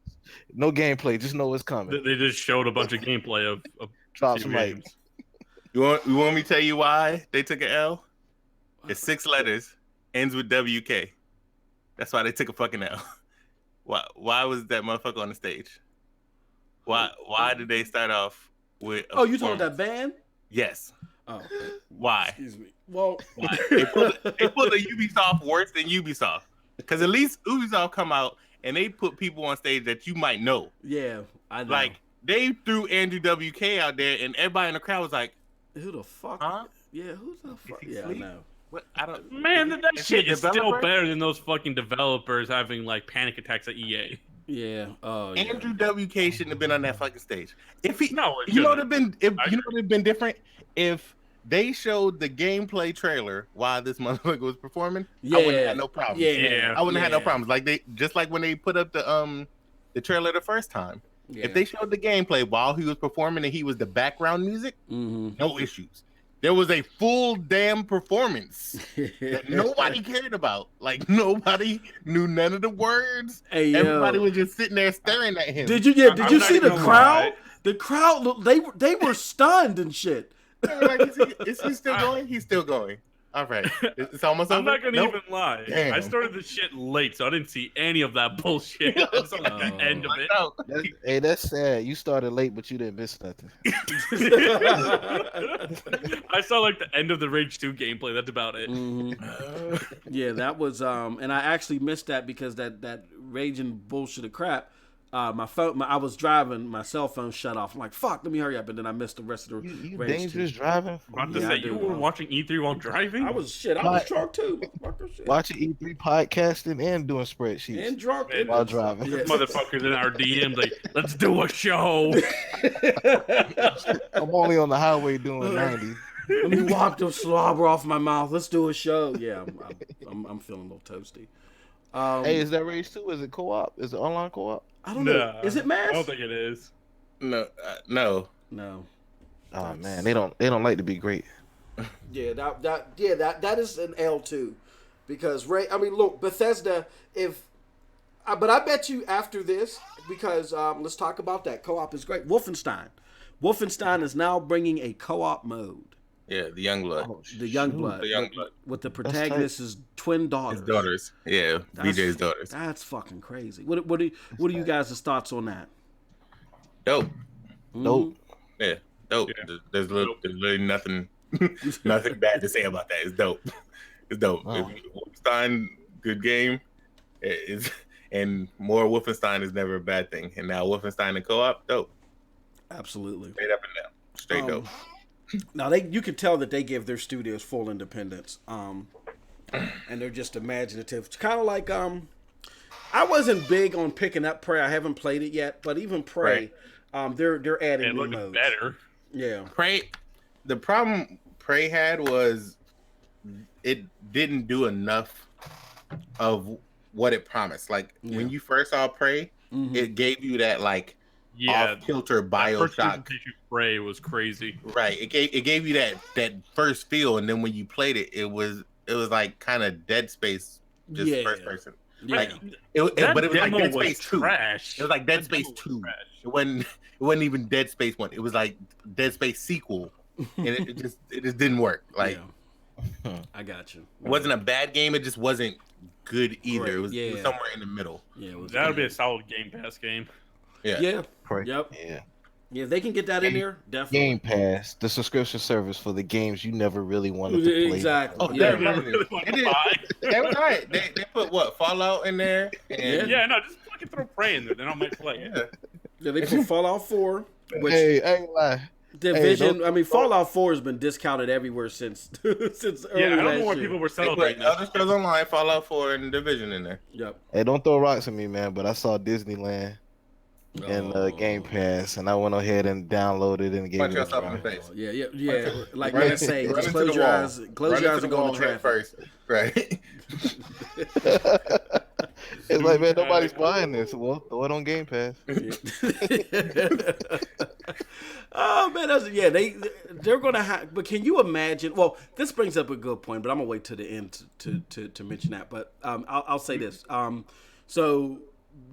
No gameplay, just know it's coming. They just showed a bunch of gameplay of Drop few some games. games. You want me to tell you why they took an L? It's 6 letters, ends with WK. That's why they took a fucking L. Why was that motherfucker on the stage? Why did they start off with? Oh, you talking about that band? Yes. Oh, Why? excuse me. Well, Why? They put the Ubisoft worse than Ubisoft. Because at least Ubisoft come out and they put people on stage that you might know. yeah, I know. Like they threw Andrew WK out there and everybody in the crowd was like, Who the fuck? huh? Yeah, who the fuck? he Yeah, I asleep? know. What? I don't. Man, that Is he a shit is still developer? better than those fucking developers having like panic attacks at EA. Yeah. Oh, yeah. Andrew WK shouldn't have been on that fucking stage. If he, No, it you know, shouldn't. it'd have been different if they showed the gameplay trailer while this motherfucker was performing. I wouldn't have had no problems. Yeah. I wouldn't have had no Yeah. problems. Like like when they put up the trailer the first time. Yeah. If they showed the gameplay while he was performing and he was the background music, Mm-hmm. no issues. There was a full damn performance that nobody cared about. Like nobody knew none of the words. Hey, yo. Everybody was just sitting there staring at him. Did you? Yeah. Did I'm you not see the gonna crowd? lie. The crowd. They were stunned and shit. Like, is he still going? He's still going. All right. It's almost I'm over. not gonna Nope. even lie. Damn. I started the shit late, so I didn't see any of that bullshit. I saw like the end of it. No. Hey, that's sad. You started late, but you didn't miss nothing. I saw like the end of the Rage 2 gameplay. That's about it. Mhm. Yeah, that was and I actually missed that because that raging bullshit of crap. My phone, I was driving, my cell phone shut off. I'm like, fuck, let me hurry up, and then I missed the rest of the. You Rage dangerous 2. driving. About to Yeah, say, I do, you were bro. watching E3 while driving? I was drunk too. Motherfucker, shit. Watching E3 podcasting and doing spreadsheets And drunk Man, while driving. Yeah. Motherfuckers in our DMs like, let's do a show. I'm only on the highway doing 90. Let me wipe the slobber off my mouth. Let's do a show. Yeah, I'm feeling a little toasty. Hey, is that Rage 2? Is it co-op? Is it online co-op? I don't know. Nah, Is it mass? I don't think it is. No. No. No. Oh man, they don't like to be great. Yeah, that is an L2, because I mean, look, Bethesda. But I bet you after this, because let's talk about that. Co-op is great. Wolfenstein is now bringing a co-op mode. Yeah, the young blood. Oh, The young shoot. blood, The young blood. with the tight. protagonist's twin daughters. His daughters. Yeah, That's- BJ's daughters. That's fucking crazy. What are you guys' thoughts on that? Dope. Nope. Yeah, dope. Yeah. There's really nothing nothing bad to say about that. It's dope. It's dope. Wow. Wolfenstein, good game. And more Wolfenstein is never a bad thing. And now Wolfenstein and co-op, dope. Absolutely. Straight up and down. Straight dope. Now you can tell that they give their studios full independence, and they're just imaginative. It's kind of like I wasn't big on picking up Prey. I haven't played it yet, but even Prey, they're adding And new looking modes. better. Yeah, The problem Prey had was it didn't do enough of what it promised. Like when you first saw Prey, it gave you that like Yeah, off kilter first Bioshock. presentation Prey was crazy. Right. It gave you that first feel, and then when you played it, it was like kind of Dead Space, just Yeah. first person. yeah. Like That but it was like demo Dead was Space 2. trash. It was like Dead That Space demo was 2. trash. It wasn't even Dead Space 1. It was like Dead Space sequel, and it just didn't work. Like, I got you. it wasn't a bad game. It just wasn't good either. Great. It was somewhere in the middle. Yeah, That would be a solid Game Pass game. Yeah. Correct. Yep. Yeah. Yeah, if they can get that in there, definitely. Game Pass, the subscription service for the games you never really wanted to play. Exactly. Oh, Yeah. They were right. They put what, Fallout in there? And Yeah, no, just fucking throw Prey in there. Then I might play it. Yeah, they put Fallout 4, which Hey, I ain't lie. Division. I mean, Fallout 4 has been discounted everywhere since since early Yeah, I don't last know why year. people were they put celebrating Elder that. Scrolls Online, Fallout 4, and Division in there. Yep. Hey, don't throw rocks at me, man. But I saw Disneyland and Game Pass, and I went ahead and downloaded and gave Punch it a yourself in try. the face. Yeah. Like Run man say, run just into close the your wall. eyes, Run close your into eyes the and go on wall the head traffic. first. Right. It's like, man, nobody's buying this. Well, throw it on Game Pass. Oh man, they're gonna have. But can you imagine? Well, this brings up a good point, but I'm gonna wait to the end to mention that. But I'll say this. So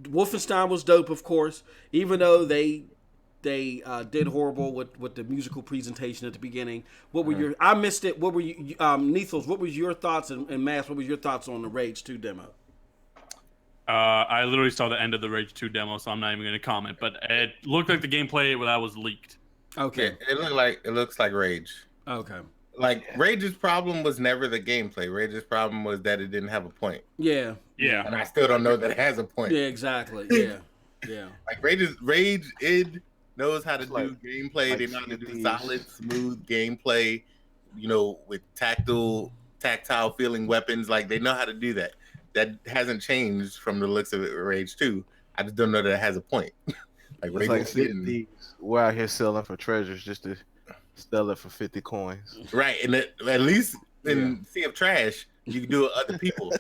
Wolfenstein was dope, of course, even though they did horrible with the musical presentation at the beginning. What were your? I missed it. What were you, Nethos? What was your thoughts and Mass? What was your thoughts on the Rage 2 demo? I literally saw the end of the Rage 2 demo, so I'm not even going to comment. But it looked like the gameplay that was leaked. Okay. Yeah, it looks like Rage. Okay. Like Rage's problem was never the gameplay. Rage's problem was that it didn't have a point. Yeah. Yeah. And I still don't know that it has a point. Yeah. Exactly. Yeah. Yeah. Like Rage id knows how to do like- gameplay. like They know how to do Thieves. solid, smooth gameplay. With tactile feeling weapons. Like they know how to do that. That hasn't changed from the looks of it with Rage 2. I just don't know that it has a point. Like It's Rage like 1 City didn't. Thieves. We're out here selling for treasures just to sell it for 50 coins. Right, and at least in Sea of Trash, you can do it with other people.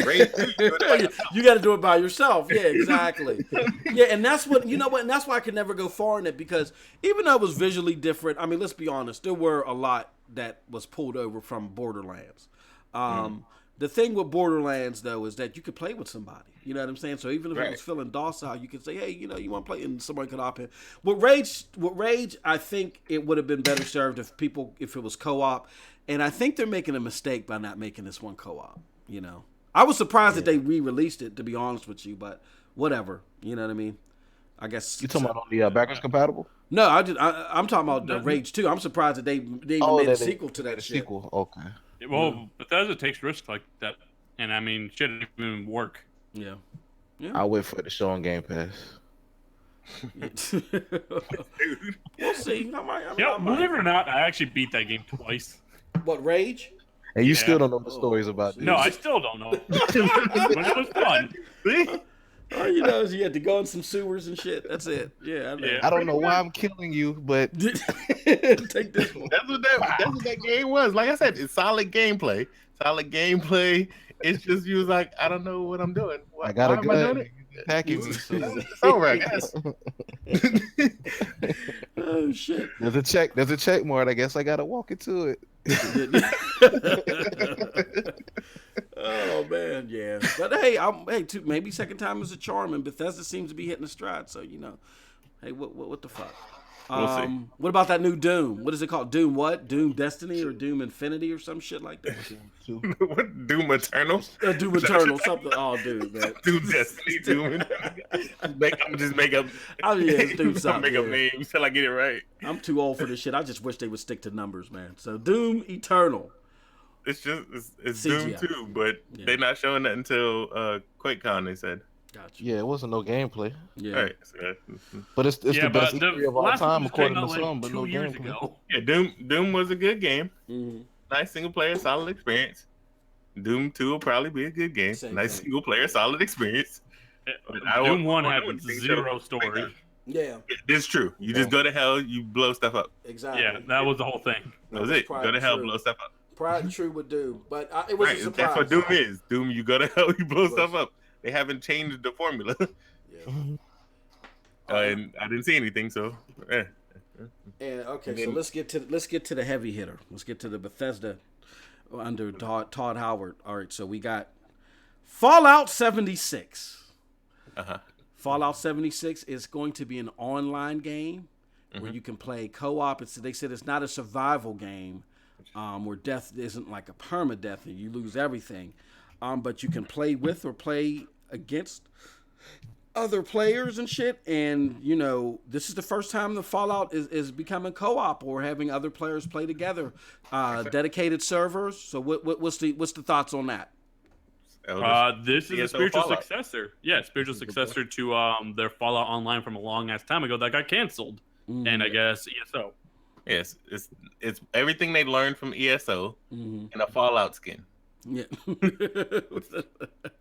Rage 2, you do it by yourself. You got to do it by yourself. Yeah, exactly. Yeah, and that's what and that's why I could never go far in it, because even though it was visually different, I mean, let's be honest, there were a lot that was pulled over from Borderlands. The thing with Borderlands though is that you could play with somebody. You know what I'm saying? So even if it was feeling docile, you could say, "Hey, you want to play," and somebody could hop in. With Rage, I think it would have been better served if it was co-op. And I think they're making a mistake by not making this one co-op. I was surprised that they re-released it, to be honest with you, but whatever. You know what I mean? I guess You talking about on the backwards compatible? No, I'm talking about the Rage 2. I'm surprised that they even made a sequel to that shit. Sequel, okay. Well, Bethesda takes risks like that, and I mean, shit didn't even work. Yeah. I'll wait for it to show on Game Pass. We'll see. Believe it or not, I actually beat that game twice. What, Rage? And you still don't know the stories about this. No, I still don't know. But it was fun. All you know is you had to go in some sewers and shit. That's it. Yeah, I know. I don't know why I'm killing you, but Take this one. That's what that game was. Like I said, it's solid gameplay. It's just you was like, I don't know what I'm doing. I got a why am I doing gun. it? Attacking me. So It's over, I guess. Oh shit. there's a check mark. I guess I gotta walk into it. Oh man, yeah. But hey, maybe second time is a charm, and Bethesda seems to be hitting a stride. So hey, what the fuck? We'll see. What about that new Doom? What is it called? Doom what? Doom Destiny or Doom Infinity or some shit like that? What, Doom Eternal? Doom Eternal, something. Oh, dude, man. Doom Destiny, Doom. I'm just make up. Oh yeah, it's Doom something. Make up yeah. names till I get it right. I'm too old for this shit. I just wish they would stick to numbers, man. So Doom Eternal. It's just it's CGI. Doom 2, but they're not showing that until QuakeCon. They said. Gotcha. Yeah, it wasn't no gameplay, Yeah. All right. but it's the best but E3 of all last time one according came to out, some, but 2 no years gameplay. ago. Yeah, Doom was a good game. Mm-hmm. Nice single player, solid experience. Doom 2 will probably be a good game. Same Nice thing. single player, solid experience. Doom 1 I had wouldn't think zero so. story. Yeah. It's true. You just go to hell, you blow stuff up. Exactly. Yeah, that was the whole thing. That was it. Tried Go to and hell, true. blow stuff up. Pride and true with Doom, but it was a Right. surprise. That's what Doom is. Doom, you go to hell, you blow Was. stuff up. They haven't changed the formula. Yeah. And I didn't see anything, so And okay, And so then- let's get to the heavy hitter. Let's get to the Bethesda under Todd Howard. All right, so we got Fallout 76. Uh-huh. Fallout 76 is going to be an online game where you can play co-op. They said it's not a survival game where death isn't like a permadeath and you lose everything. But you can play with or play against other players and shit. And, you know, this is the first time the Fallout is becoming co-op or having other players play together. Dedicated servers. So what's the thoughts on that? This is a spiritual Fallout. successor. Yeah, spiritual successor to their Fallout Online from a long ass time ago that got canceled. And I guess ESO. Yes, it's everything they learned from ESO in a Fallout skin. Yeah.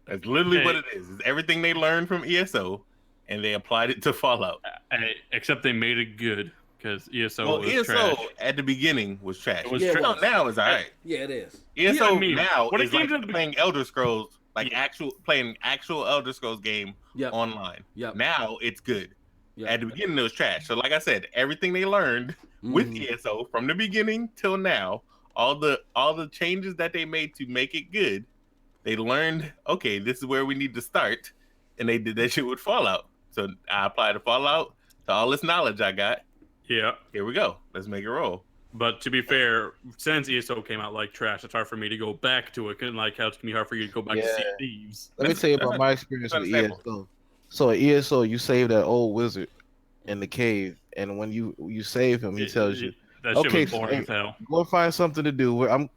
That's literally what it is. It's everything they learned from ESO, and they applied it to Fallout. Except they made it good because ESO Well, was ESO trash. at the beginning was trash. It was Yeah, it trash. was. Now it's alright. Yeah, it is. ESO Yeah, I mean, now when it is came like to the- playing Elder Scrolls, like playing actual Elder Scrolls game Yep. online. Yep. Now it's good. Yep. At the beginning it was trash. So like I said, everything they learned with ESO from the beginning till now, all the changes that they made to make it good, they learned, okay, this is where we need to start, and they did that shit with Fallout. So I applied to Fallout to all this knowledge I got. Yeah. Here we go. Let's make it roll. But to be fair, since ESO came out like trash, it's hard for me to go back to it. And like how it's gonna be hard for you to go back to Sea of Thieves. Let me tell you about my experience with understandable. ESO. So at ESO, you save that old wizard in the cave, and when you save him, he tells you, That shit okay, was boring as hell. go find something to do. I'm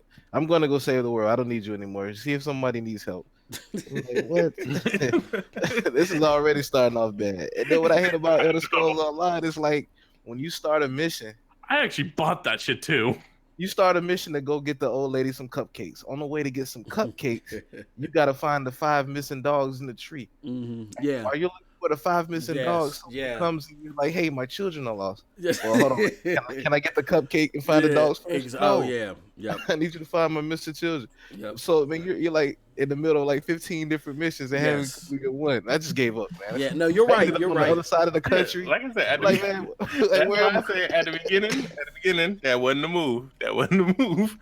gonna go save the world. I don't need you anymore. See if somebody needs help. I'm like, what? This is already starting off bad. And then what I hate about Elder Scrolls Online is like when you start a mission, I actually bought that shit too. you start a mission to go get the old lady some cupcakes. On the way to get some cupcakes, you gotta find the 5 missing dogs in the tree. Yeah. Are you looking for the 5 missing Yes, dogs? Someone yeah. comes and you're like, hey, my children are lost. Yeah. Well, hold on. Can I get the cupcake and find the dogs first? Oh No. yeah. Yep. I need you to find my missing children. Yep. So, man, you're like in the middle of like 15 different missions and haven't Yes. completed one. I just gave up, man. Yeah. No, you're I right. ended up You're on the right. other side of the country. Like I said, at the Like, beginning, man, that's like, why where am I I? said at the beginning, that wasn't the move. That wasn't the move.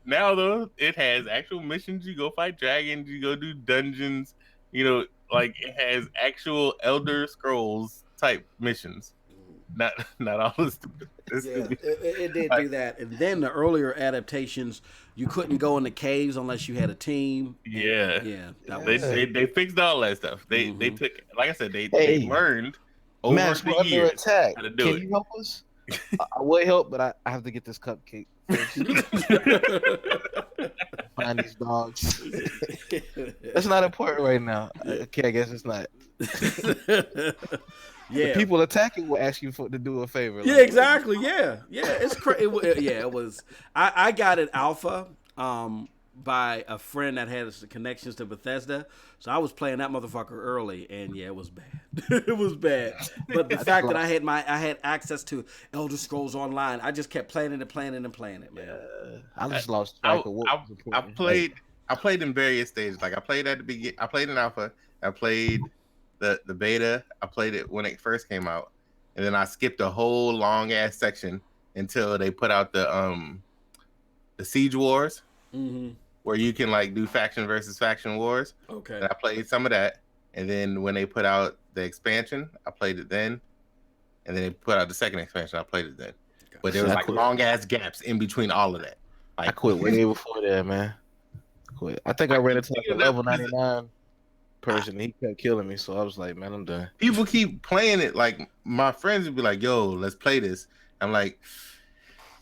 Now though, it has actual missions. You go fight dragons. You go do dungeons. You know, like it has actual Elder Scrolls type missions. Not all this stupid. This Yeah, stupid. it did do that. And then the earlier adaptations, you couldn't go in the caves unless you had a team. Yeah. Yeah. That They, was, they fixed all that stuff. They took, like I said, they Hey. learned over Max, we're the under years attack. how to do Can it. you help us? I will help, but I have to get this cupcake. Find these dogs. That's not important right now. Okay, I guess it's not. yeah. The people attacking will ask you to do a favor. Yeah, like, exactly. Yeah, yeah. It's crazy. Yeah, it was. I got it alpha by a friend that had connections to Bethesda, so I was playing that motherfucker early, and yeah, it was bad. It was bad. But the fact that I had access to Elder Scrolls Online, I just kept playing it, man. I just lost track of what was I important. played in various stages. Like I played at the beginning. I played in alpha. I played the beta. I played it when it first came out, and then I skipped a whole long ass section until they put out the Siege Wars, where you can like do faction versus faction wars. Okay. And I played some of that, and then when they put out the expansion, I played it then, and then they put out the second expansion. I played it then, but there was I like quit. long ass gaps in between all of that. Like, I quit way before that, man. Quit. I think I ran into like a level 99 person. He kept killing me, so I was like, man, I'm done. People keep playing it. Like my friends would be like, "Yo, let's play this." I'm like,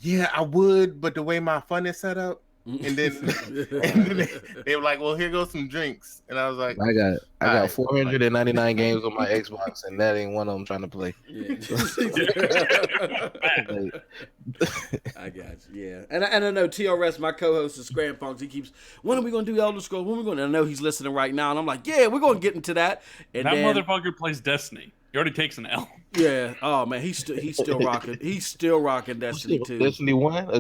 "Yeah, I would, but the way my fun is set up." And then they were like, "Well, here goes some drinks," and I was like, I got Alright. 499 games on my Xbox, and that ain't one of them trying to play. Yeah. Like, I got you. Yeah, and I know TRS, my co-host is Scram Punks. He keeps, when are we going to do Elder Scrolls? When are we going to? I know he's listening right now, and I'm like, yeah, we're going to get into that. And That then, motherfucker plays Destiny. He already takes an L. yeah, oh man, he's still rocking. He's still rocking Destiny 2. Destiny 1 or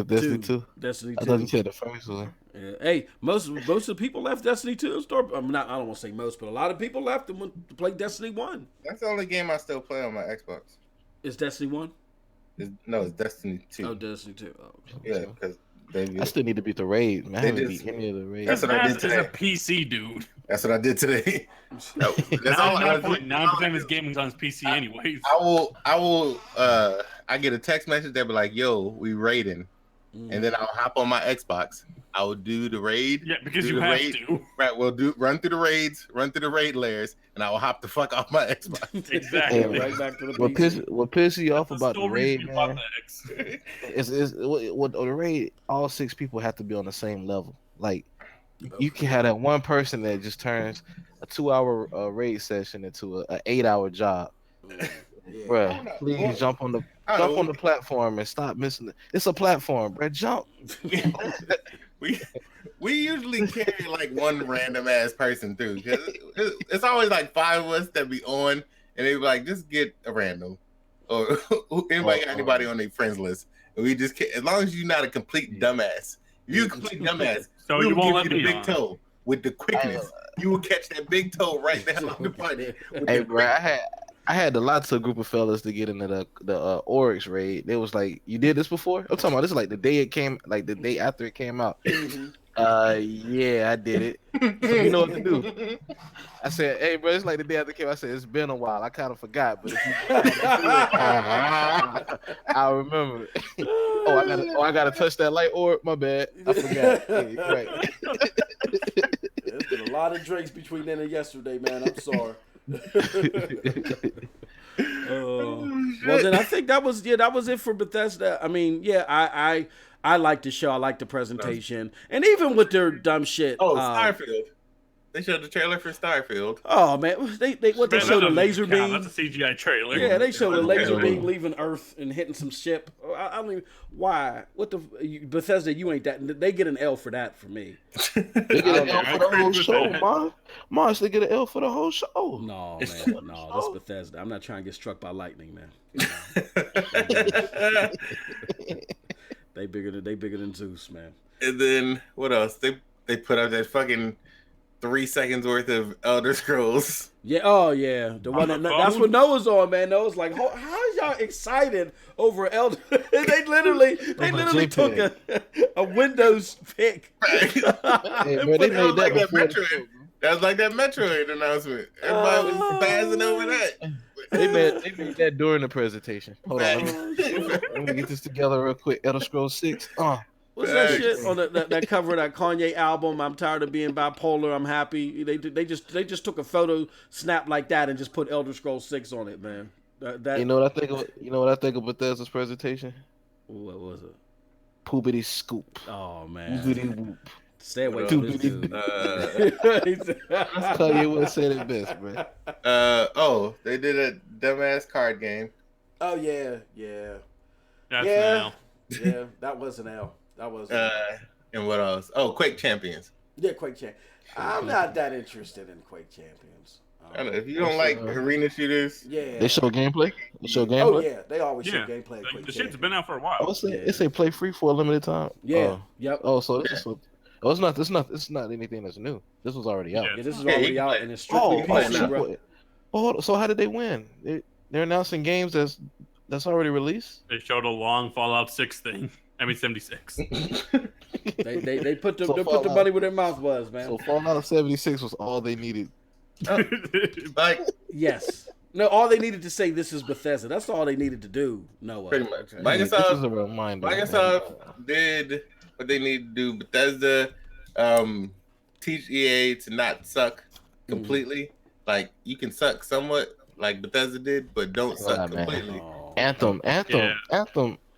Destiny 2? Destiny I thought you 2. said the first one. Yeah. Hey, most of the people left Destiny 2 and start. I don't want to say most, but a lot of people left and went to play Destiny 1. "That's the only game I still play on my Xbox." Is Destiny 1? It's Destiny 2. Oh, Destiny 2. Oh, okay. Yeah, because I still need to beat the raid, man. I They haven't just- beat any of the raids. That's what I did Mask is a today. PC dude. That's what I did today. That's all. 99.9% of his gaming's on his PC anyways. I get a text message that be like, "Yo, we raiding," and then I'll hop on my Xbox. I will do the raid. Yeah, because do you the have raid. to. Right, we'll run through the raids, run through the raid layers, and I will hop the fuck off my Xbox. Exactly. Hey, Right back to the What pisses you off That's about the the sole reason raid, you bought man? the X. Is what the raid? All 6 people have to be on the same level. Like you can have that one person that just turns a 2-hour raid session into a 8-hour job. Yeah. Bruh, please jump on the platform and stop missing it. It's a platform, bruh. Jump. we usually carry like one random ass person through. 'Cause it's always like 5 of us that be on, and they be like, just get a random, or anybody got anybody on their friends list, and we just as long as you're not a complete dumbass. If you're a complete dumbass, So we you will won't give let you the me big on. toe with the quickness. You will catch that big toe right down on the party. Hey, bro, I had to lie to a group of fellas to get into the Oryx raid. They was like, "You did this before?" I'm talking about this is like the day it came, like the day after it came out. Yeah, I did it. So you know what to do. I said, "Hey, bro, it's like the day after it came." I said, "It's been a while. I kind of forgot, but if you I remember." I gotta touch that light orb. My bad, I forgot. Yeah, you're right. There's been a lot of drinks between then and yesterday, man. I'm sorry. Well, then I think that was it for Bethesda. I mean, yeah, I like the show. I like the presentation, and even with their dumb shit. Oh, Starfield. They showed the trailer for Starfield. Oh man, they showed a laser beam. That's a CGI trailer. Yeah, they showed a laser Okay. beam leaving Earth and hitting some ship. I don't even why. What the Bethesda? You ain't that. They get an L for that for me. They get an L I for the agree whole with show, that. Mars. They get an L for the whole show. No, man, no, that's Bethesda. I'm not trying to get struck by lightning, man. They bigger than Zeus, man. And then what else? They put out that fucking 3 seconds worth of Elder Scrolls. Yeah, oh yeah, the one the that's phone? what Noah's on, man. Noah's like, how is y'all excited over Elder? they literally took a Windows pick. Hey, bro, they made that before the show, bro. That was like that Metroid announcement. Everybody was passing over that. They made that during the presentation. Hold on, let me get this together real quick. Elder Scrolls 6. What's that shit on that cover of that Kanye album? I'm tired of being bipolar. I'm happy. They just took a photo snap like that and just put Elder Scrolls 6 on it, man. That You know what I think of? You know what I think of Bethesda's presentation? what was it? Poopity scoop. Oh man, Poopity whoop. stay away from this dude. Kanye West said it best, bro. They did a dumbass card game. Oh yeah. That's Yeah. now. Yeah, that was an L. That was And what else? Oh, Quake Champions. yeah, Quake Champ. I'm not that interested in Quake Champions. I don't know if you don't like arena shooters. Yeah. They show gameplay. They show Oh gameplay. yeah, they always show Yeah. gameplay. Of Quake The shit's Champions. been out for a while. Oh, it's a play free for a limited time. Yeah. Yep. Oh, so this is what. Oh, it's not. It's not anything that's new. This was already out. Yeah. Yeah, this is Yeah, already you out play- and it's strictly play PC, now. bro. Oh, so how did they win? They're announcing games that's already released. They showed a long Fallout 6 thing. I mean 76. They put the So they put the Fallout- money where their mouth was, man. So Fallout 76 was all they needed. Like Yes. No, all they needed to say this is Bethesda. That's all they needed to do. Noah. pretty much. This is a Microsoft reminder. did what they need to do. Bethesda teach EA to not suck completely. Like you can suck somewhat, like Bethesda did, but don't suck Yeah, man. completely. Oh. Anthem, Yeah.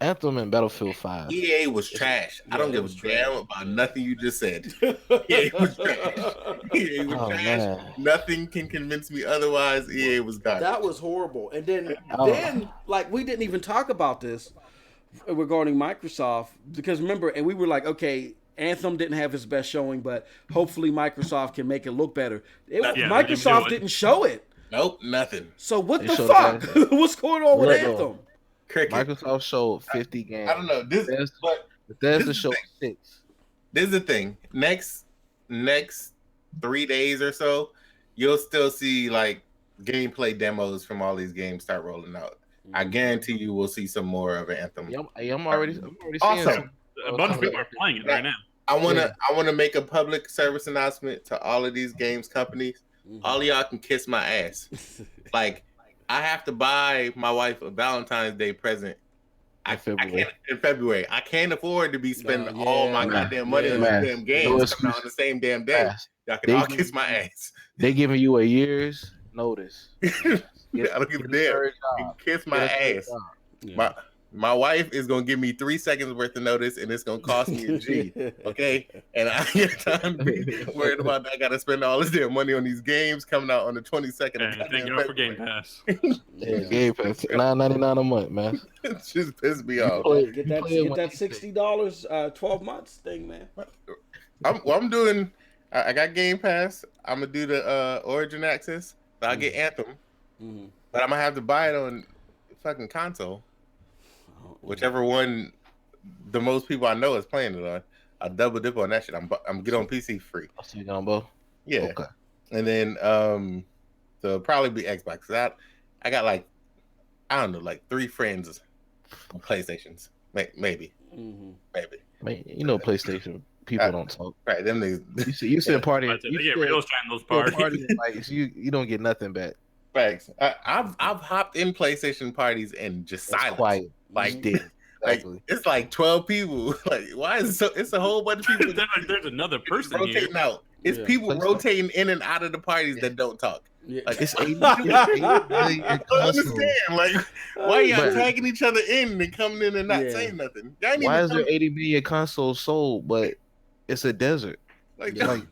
and Battlefield 5. EA was trash. I Yeah, don't it give a was damn about nothing you just said. EA was trash. EA was Oh, trash. man. Nothing can convince me otherwise. EA was garbage. That was horrible. And then Oh. like we didn't even talk about this regarding Microsoft because remember, and we were like, okay, Anthem didn't have his best showing, but hopefully Microsoft can make it look better. Yeah, they Microsoft do it. didn't show it. Nope, nothing. So what They the showed fuck? that. What's going on with Look, though. Anthem? Cricket. Microsoft showed 50 games. I don't know. Bethesda this showed is 6. This is the thing. Next 3 days or so, you'll still see like gameplay demos from all these games start rolling out. I guarantee you we'll see some more of Anthem. Yeah, I'm already seeing Also, some. a bunch of people are playing it right now. I wanna make a public service announcement to all of these games companies. All of y'all can kiss my ass. Like, I have to buy my wife a Valentine's Day present. I can't in February. I can't afford to be spending all my goddamn money on these damn games coming out on the same damn day. Y'all can all kiss my ass. They giving you a year's notice. I don't give a damn. You can kiss my ass. Yeah. My wife is gonna give me 3 seconds worth of notice, and it's gonna cost me a G. Okay, and I ain't got time to be worried about that. I gotta spend all this damn money on these games coming out on the 22nd. Thank God for Game Pass. Game Pass, $9.99 a month, man. It just pissed me off. Get that $60, 12 months thing, man. I'm doing. I got Game Pass. I'm gonna do the Origin Access. So I get Anthem, but I'm gonna have to buy it on fucking console. Whichever one the most people I know is playing it on, I double dip on that shit. I'm get on PC free. So you on both? Yeah. Okay. And then so it'll probably be Xbox. I got like, I don't know, like 3 friends on PlayStations. Maybe. Man, you know PlayStation people don't talk. Right. Them niggas. You said party. They get real shy in those parties. Like, you don't get nothing back. Facts. I've hopped in PlayStation parties and just silent. Quiet. Like, exactly. Like it's like 12 people. Like, why is it so? It's a whole bunch of people. There's another person rotating here. out. It's people rotating in and out of the parties that don't talk. Yeah. Like, It's 80 I don't understand. Like, why y'all tagging each other in and coming in and not saying nothing? Why is there 80 million consoles sold, but it's a desert? Like nobody.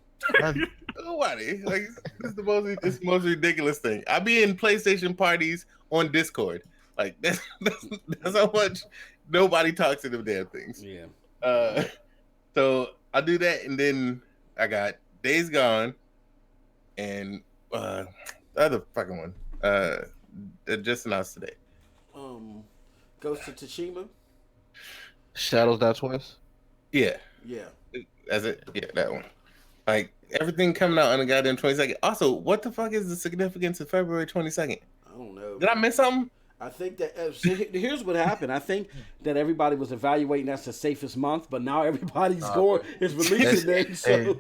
Like, it's the most ridiculous thing. I be in PlayStation parties on Discord. Like, that's how much nobody talks to them damn things. Yeah. So I do that, and then I got Days Gone, and the other fucking one that just announced today. Ghost of Tsushima. Shadows Die Twice. Yeah. That's it. Yeah, that one. Like, everything coming out on the goddamn 22nd. Also, what the fuck is the significance of February 22nd? I don't know. Did I miss something? I think that here's what happened. I think that everybody was evaluating that's the safest month, but now everybody's is releasing it. So.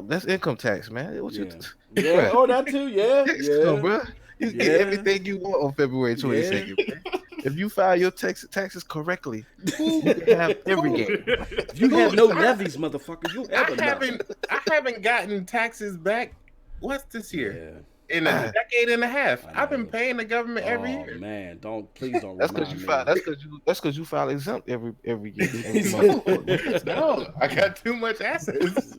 That's income tax, man. Yeah. Oh, that too. Yeah. So, bro, you get everything you want on February 22nd. Yeah. If you file your taxes correctly, you can have every game. If you have no levies, motherfucker, you have I haven't gotten taxes back. What's this year? Yeah. In a decade and a half, I've been paying the government every year. Man, please don't. That's because you file. That's because you file exempt every year. No, I got too much assets.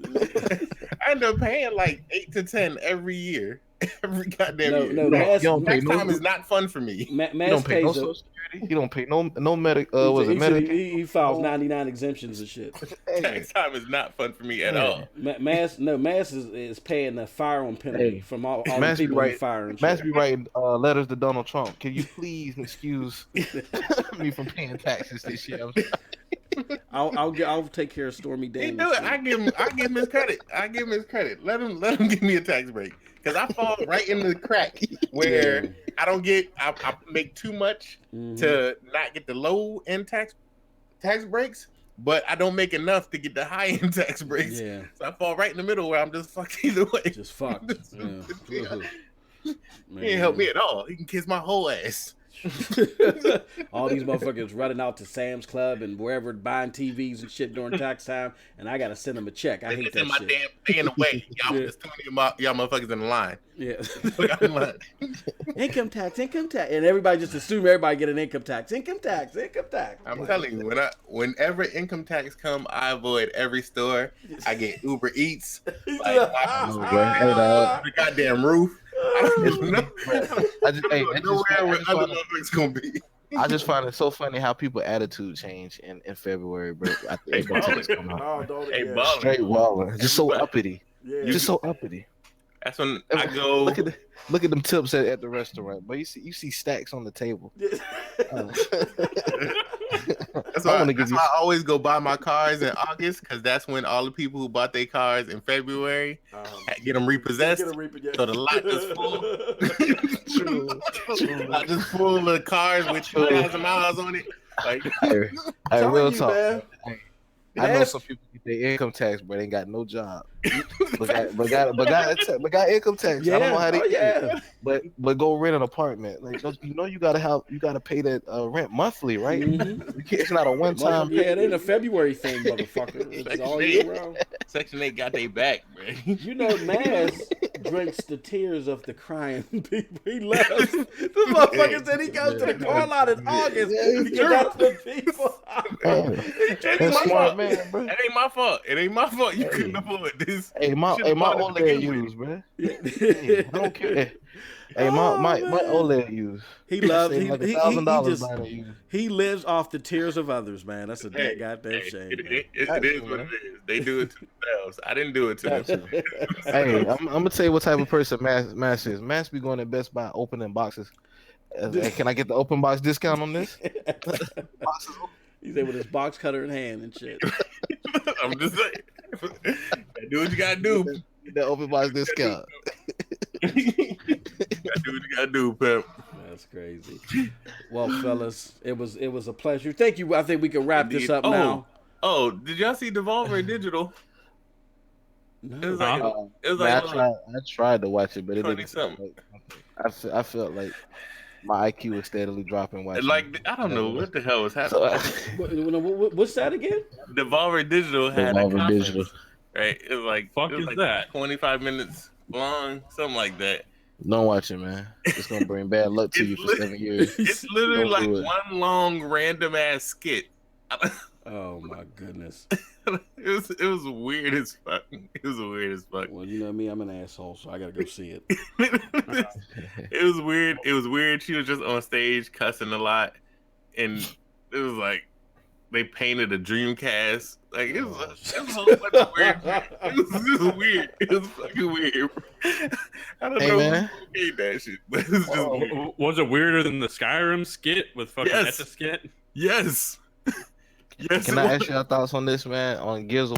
I end up paying like 8 to 10 every year. Every goddamn year. Next time is not fun for me. You don't pay no Social Security. You don't pay no medic. Was it Medicaid? He files 99 exemptions and shit. Next time is not fun for me at all. Mass is paying the firearm penalty from all the people who firing. Mass be writing letters to Donald Trump. Can you please excuse me from paying taxes this year? I'll take care of Stormy Daniels. He do it. I give him his credit. Let him give me a tax break. Because I fall right in the crack where I make too much to not get the low end tax breaks, but I don't make enough to get the high end tax breaks. Yeah. So I fall right in the middle where I'm just fucked either way. Just fucked. He ain't help me at all. He can kiss my whole ass. All these motherfuckers running out to Sam's Club and wherever buying TVs and shit during tax time, and I gotta send them a check. I hate that my shit. Damn paying away. Y'all just too many y'all motherfuckers in the line. Yeah. Income tax, and everybody just assume everybody get an income tax. I'm telling you, whenever income tax come, I avoid every store. I get Uber Eats, like the goddamn roof. I just find it so funny how people attitude change in February, bro. Straight walling, just so uppity. Yeah. Just so uppity. That's when I go. Look at them tips at the restaurant, but you see stacks on the table. That's why I always go buy my cars in August, because that's when all the people who bought their cars in February get them repossessed. So the lot is full. True. Lot just full of cars with 2,000 miles on it. Like, Hey, Telling real you, talk. man. I know Mask- some people get their income tax, but ain't got no job. but got income tax. I don't know how they get it. But go rent an apartment. Like you gotta pay that rent monthly, right? Mm-hmm. It's not a one time. Yeah, it ain't a February thing, motherfucker. It's Section all 8. year round. Section 8 got they back, man. You know, Maz drinks the tears of the crying people. He loves. This motherfucker said he goes to the car lot in August because that's the people. That's smart, man, bro. That ain't my fault. It ain't my fault. You couldn't afford this. Hey, my OLED used, bro. Hey, I don't care. Hey, my OLED used. He loves. Like $1,000 he lives off the tears of others, man. That's a goddamn shame. It is what it is. They do it to themselves. I didn't do it to them. Hey, I'm gonna tell you what type of person Mass is. Mass be going to Best Buy opening boxes. Hey, can I get the open box discount on this? He's there with his box cutter in hand and shit. I'm just saying. Do what you gotta do. Get that open box discount. Do what you gotta do, Pep. That's crazy. Well, fellas, it was a pleasure. Thank you. I think we can wrap this up now. Oh, did y'all see Devolver Digital? No. It was like I tried to watch it, but it 20 didn't. something. I felt like my IQ was steadily dropping. Watching. Like, I don't know what the hell was happening. What's that again? Devolver Digital had a conference, Digital. right? It was like, that? 25 minutes long, something like that. Don't watch it, man. It's gonna bring bad luck to you for 7 years. It's literally like do it. one long random ass skit. Oh my goodness. It was weird as fuck. It was weird as fuck. Well, you know me, I'm an asshole, so I gotta go see it. It was weird. It was weird. She was just on stage cussing a lot, and it was like they painted a Dreamcast. Like it was a whole bunch of weird. It was just weird. It was fucking weird. I don't know man. who made that shit, but it was just weird. Was it weirder than the Skyrim skit with fucking Yes. Etch-a-Skit? Yes. Yes. Can I ask your thoughts on this, man? On Gears of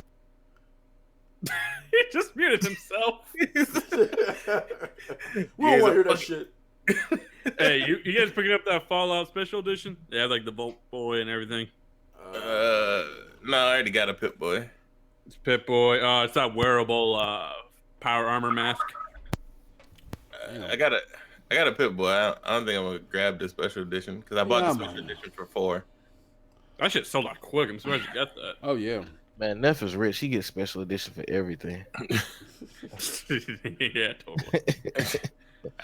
He just muted himself. We don't want to hear that shit. Hey, you guys picking up that Fallout Special Edition? They have like the Bolt Boy and everything. No, I already got a Pip Boy. It's Pip Boy. It's that wearable power armor mask. I got a Pip Boy. I don't think I'm gonna grab the special edition because I bought the special edition for $4. That shit sold out quick. I'm surprised you got that. Oh yeah. Man, Neff is rich. He gets special edition for everything. Yeah, totally.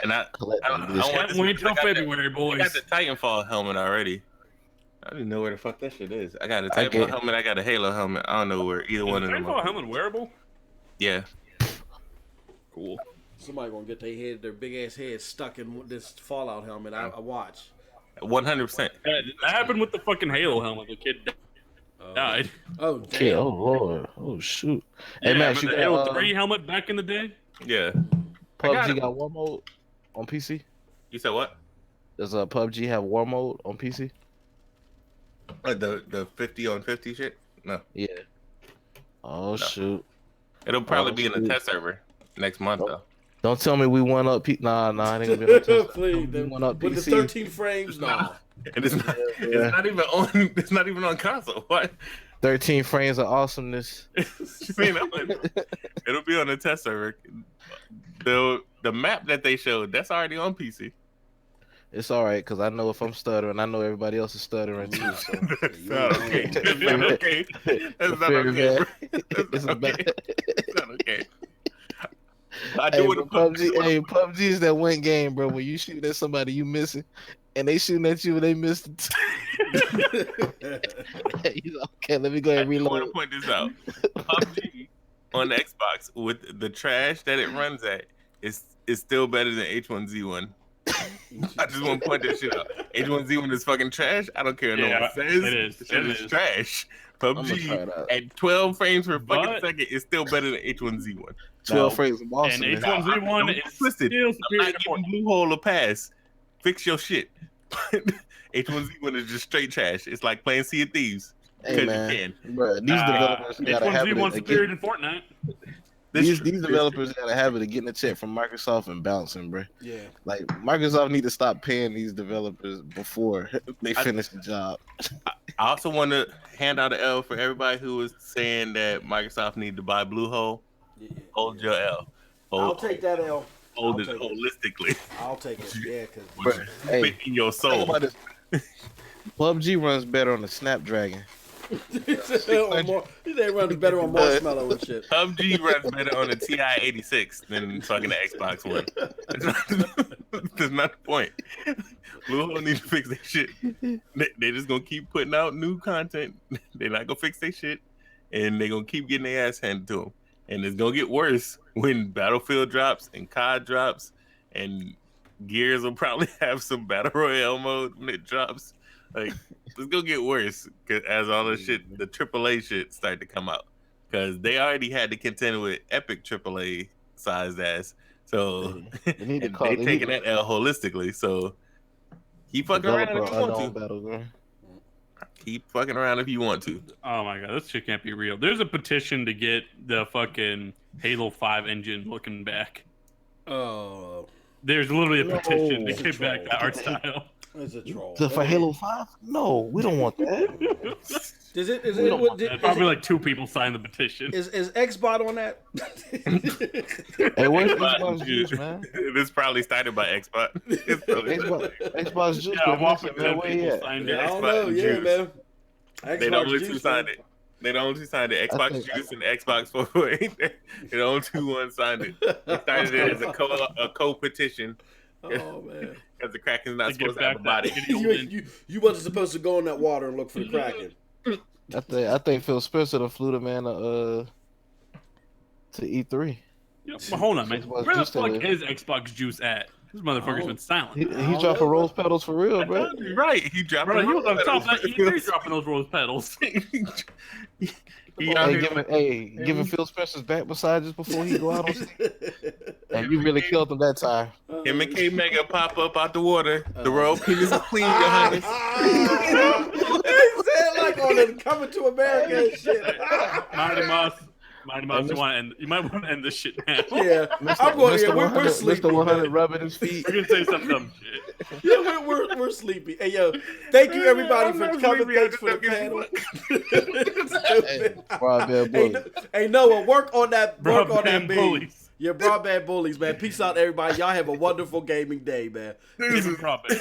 And I Can't wait till February, I boys. got the Titanfall helmet already. I don't even know where the fuck that shit is. I got a Titanfall helmet. I got a Halo helmet. I don't know where either one of them. Titanfall helmet wearable? Yeah. Cool. Somebody gonna get their big ass head stuck in this Fallout helmet. I watch. 100%. That happened with the fucking Halo helmet. The kid died. Oh damn. Okay, oh lord, oh shoot. Hey Yeah, man, but you the got Halo 3 helmet back in the day? Yeah. PUBG got war mode on PC? You said what? Does PUBG have war mode on PC? The 50 on 50 shit? No. Yeah. Oh shoot. It'll probably be in the test server next month though. Don't tell me we won up. Nah, it ain't gonna be on test. Please, We won up with PC. the 13 frames, no. And it's not even on. It's not even on console. What? 13 frames of awesomeness. It'll be on the test server. The map that they showed, that's already on PC. It's all right because I know if I'm stuttering, I know everybody else is stuttering too. So. That's not okay. That's not okay. That's not okay. That's not okay. That's not okay. I do what PUBG. Hey, PUBG is that one game, bro. When you shoot at somebody, you missing, and they shooting at you and they missed it. Okay, let me go ahead and reload. I want to point this out. PUBG on the Xbox with the trash that it runs at is still better than H1Z1. I just want to point that shit out. H1Z1 is fucking trash. I don't care. No one says it is. It is trash. PUBG at 12 frames per fucking second is still better than H1Z1. 12 frames of awesome. And H1Z1 is twisted. still I'm superior not to giving Blue Hole a pass. Fix your shit. H1Z1 is just straight trash. It's like playing Sea of Thieves. Hey man, you can. Bro, these developers gotta have it. H1Z1 superior to Fortnite. These developers got a habit of getting a check from Microsoft and bouncing, bro. Yeah. Like Microsoft need to stop paying these developers before they finish the job. I also want to hand out an L for everybody who was saying that Microsoft need to buy Bluehost. Yeah. Hold your L. I'll take that L. Hold it holistically. I'll take it. Yeah, Bro, hey, in your think soul. about this. PUBG runs better on the Snapdragon. he said runs better on Marshmallow and shit. PUBG runs better on the TI-86 than fucking the Xbox One. That's not the point. Bluehost need to fix their shit. They just gonna keep putting out new content. They're not gonna fix their shit, and they're gonna keep getting their ass handed to them. And it's gonna get worse when Battlefield drops and COD drops, and Gears will probably have some Battle Royale mode when it drops. Like, it's gonna get worse as all the shit, the AAA shit, start to come out, because they already had to contend with Epic AAA sized ass. So they taking that L holistically. So keep fucking around if you want to. Keep fucking around if you want to. Oh my god, this shit can't be real. There's a petition to get the fucking Halo 5 engine looking back. Oh. There's literally a petition to get back that art style. It's a troll. For Halo 5? No, we don't want that. Probably like 2 people signed the petition. Is Xbot on that? Hey, where's Xbox Juice, man? This probably started by Xbox. Xbox Juice. Yeah, I'm off people signed it. I don't know, yeah, man. They the only two signed it. They the only two signed it. Xbox Juice and Xbox 448. They the only two ones signed it. They started it as a co-petition. Oh man. Because the Kraken's not supposed to have a body. You wasn't supposed to go in that water and look for the Kraken. I think Phil Spencer flew the man to E3. Well, hold on, man. Where the fuck is Xbox Juice at? This motherfucker's been silent. He dropping rose petals for real, bro. Right, he dropping. Bro, he was on top of that E3 dropping those rose petals. Giving Phil Spencer's back massages before he go out on stage. And you really killed him that time. Him and K Mega pop up out the water. The royal penis is clean, your highness. He said like on the Coming to America and shit. Mighty Mouse, you might want to end this shit now. Yeah, I'm going here. We're sleepy. Mr. 100 rubbing his feet. We're gonna say some dumb shit. Yeah, we're sleepy. Hey yo, thank you everybody for coming. Thanks for the panel. Broadband Bullies. Hey Noah, work on that. Broadband Bullies. Yeah, Broadband Bullies, man. Peace out, everybody. Y'all have a wonderful gaming day, man. This is Broadband.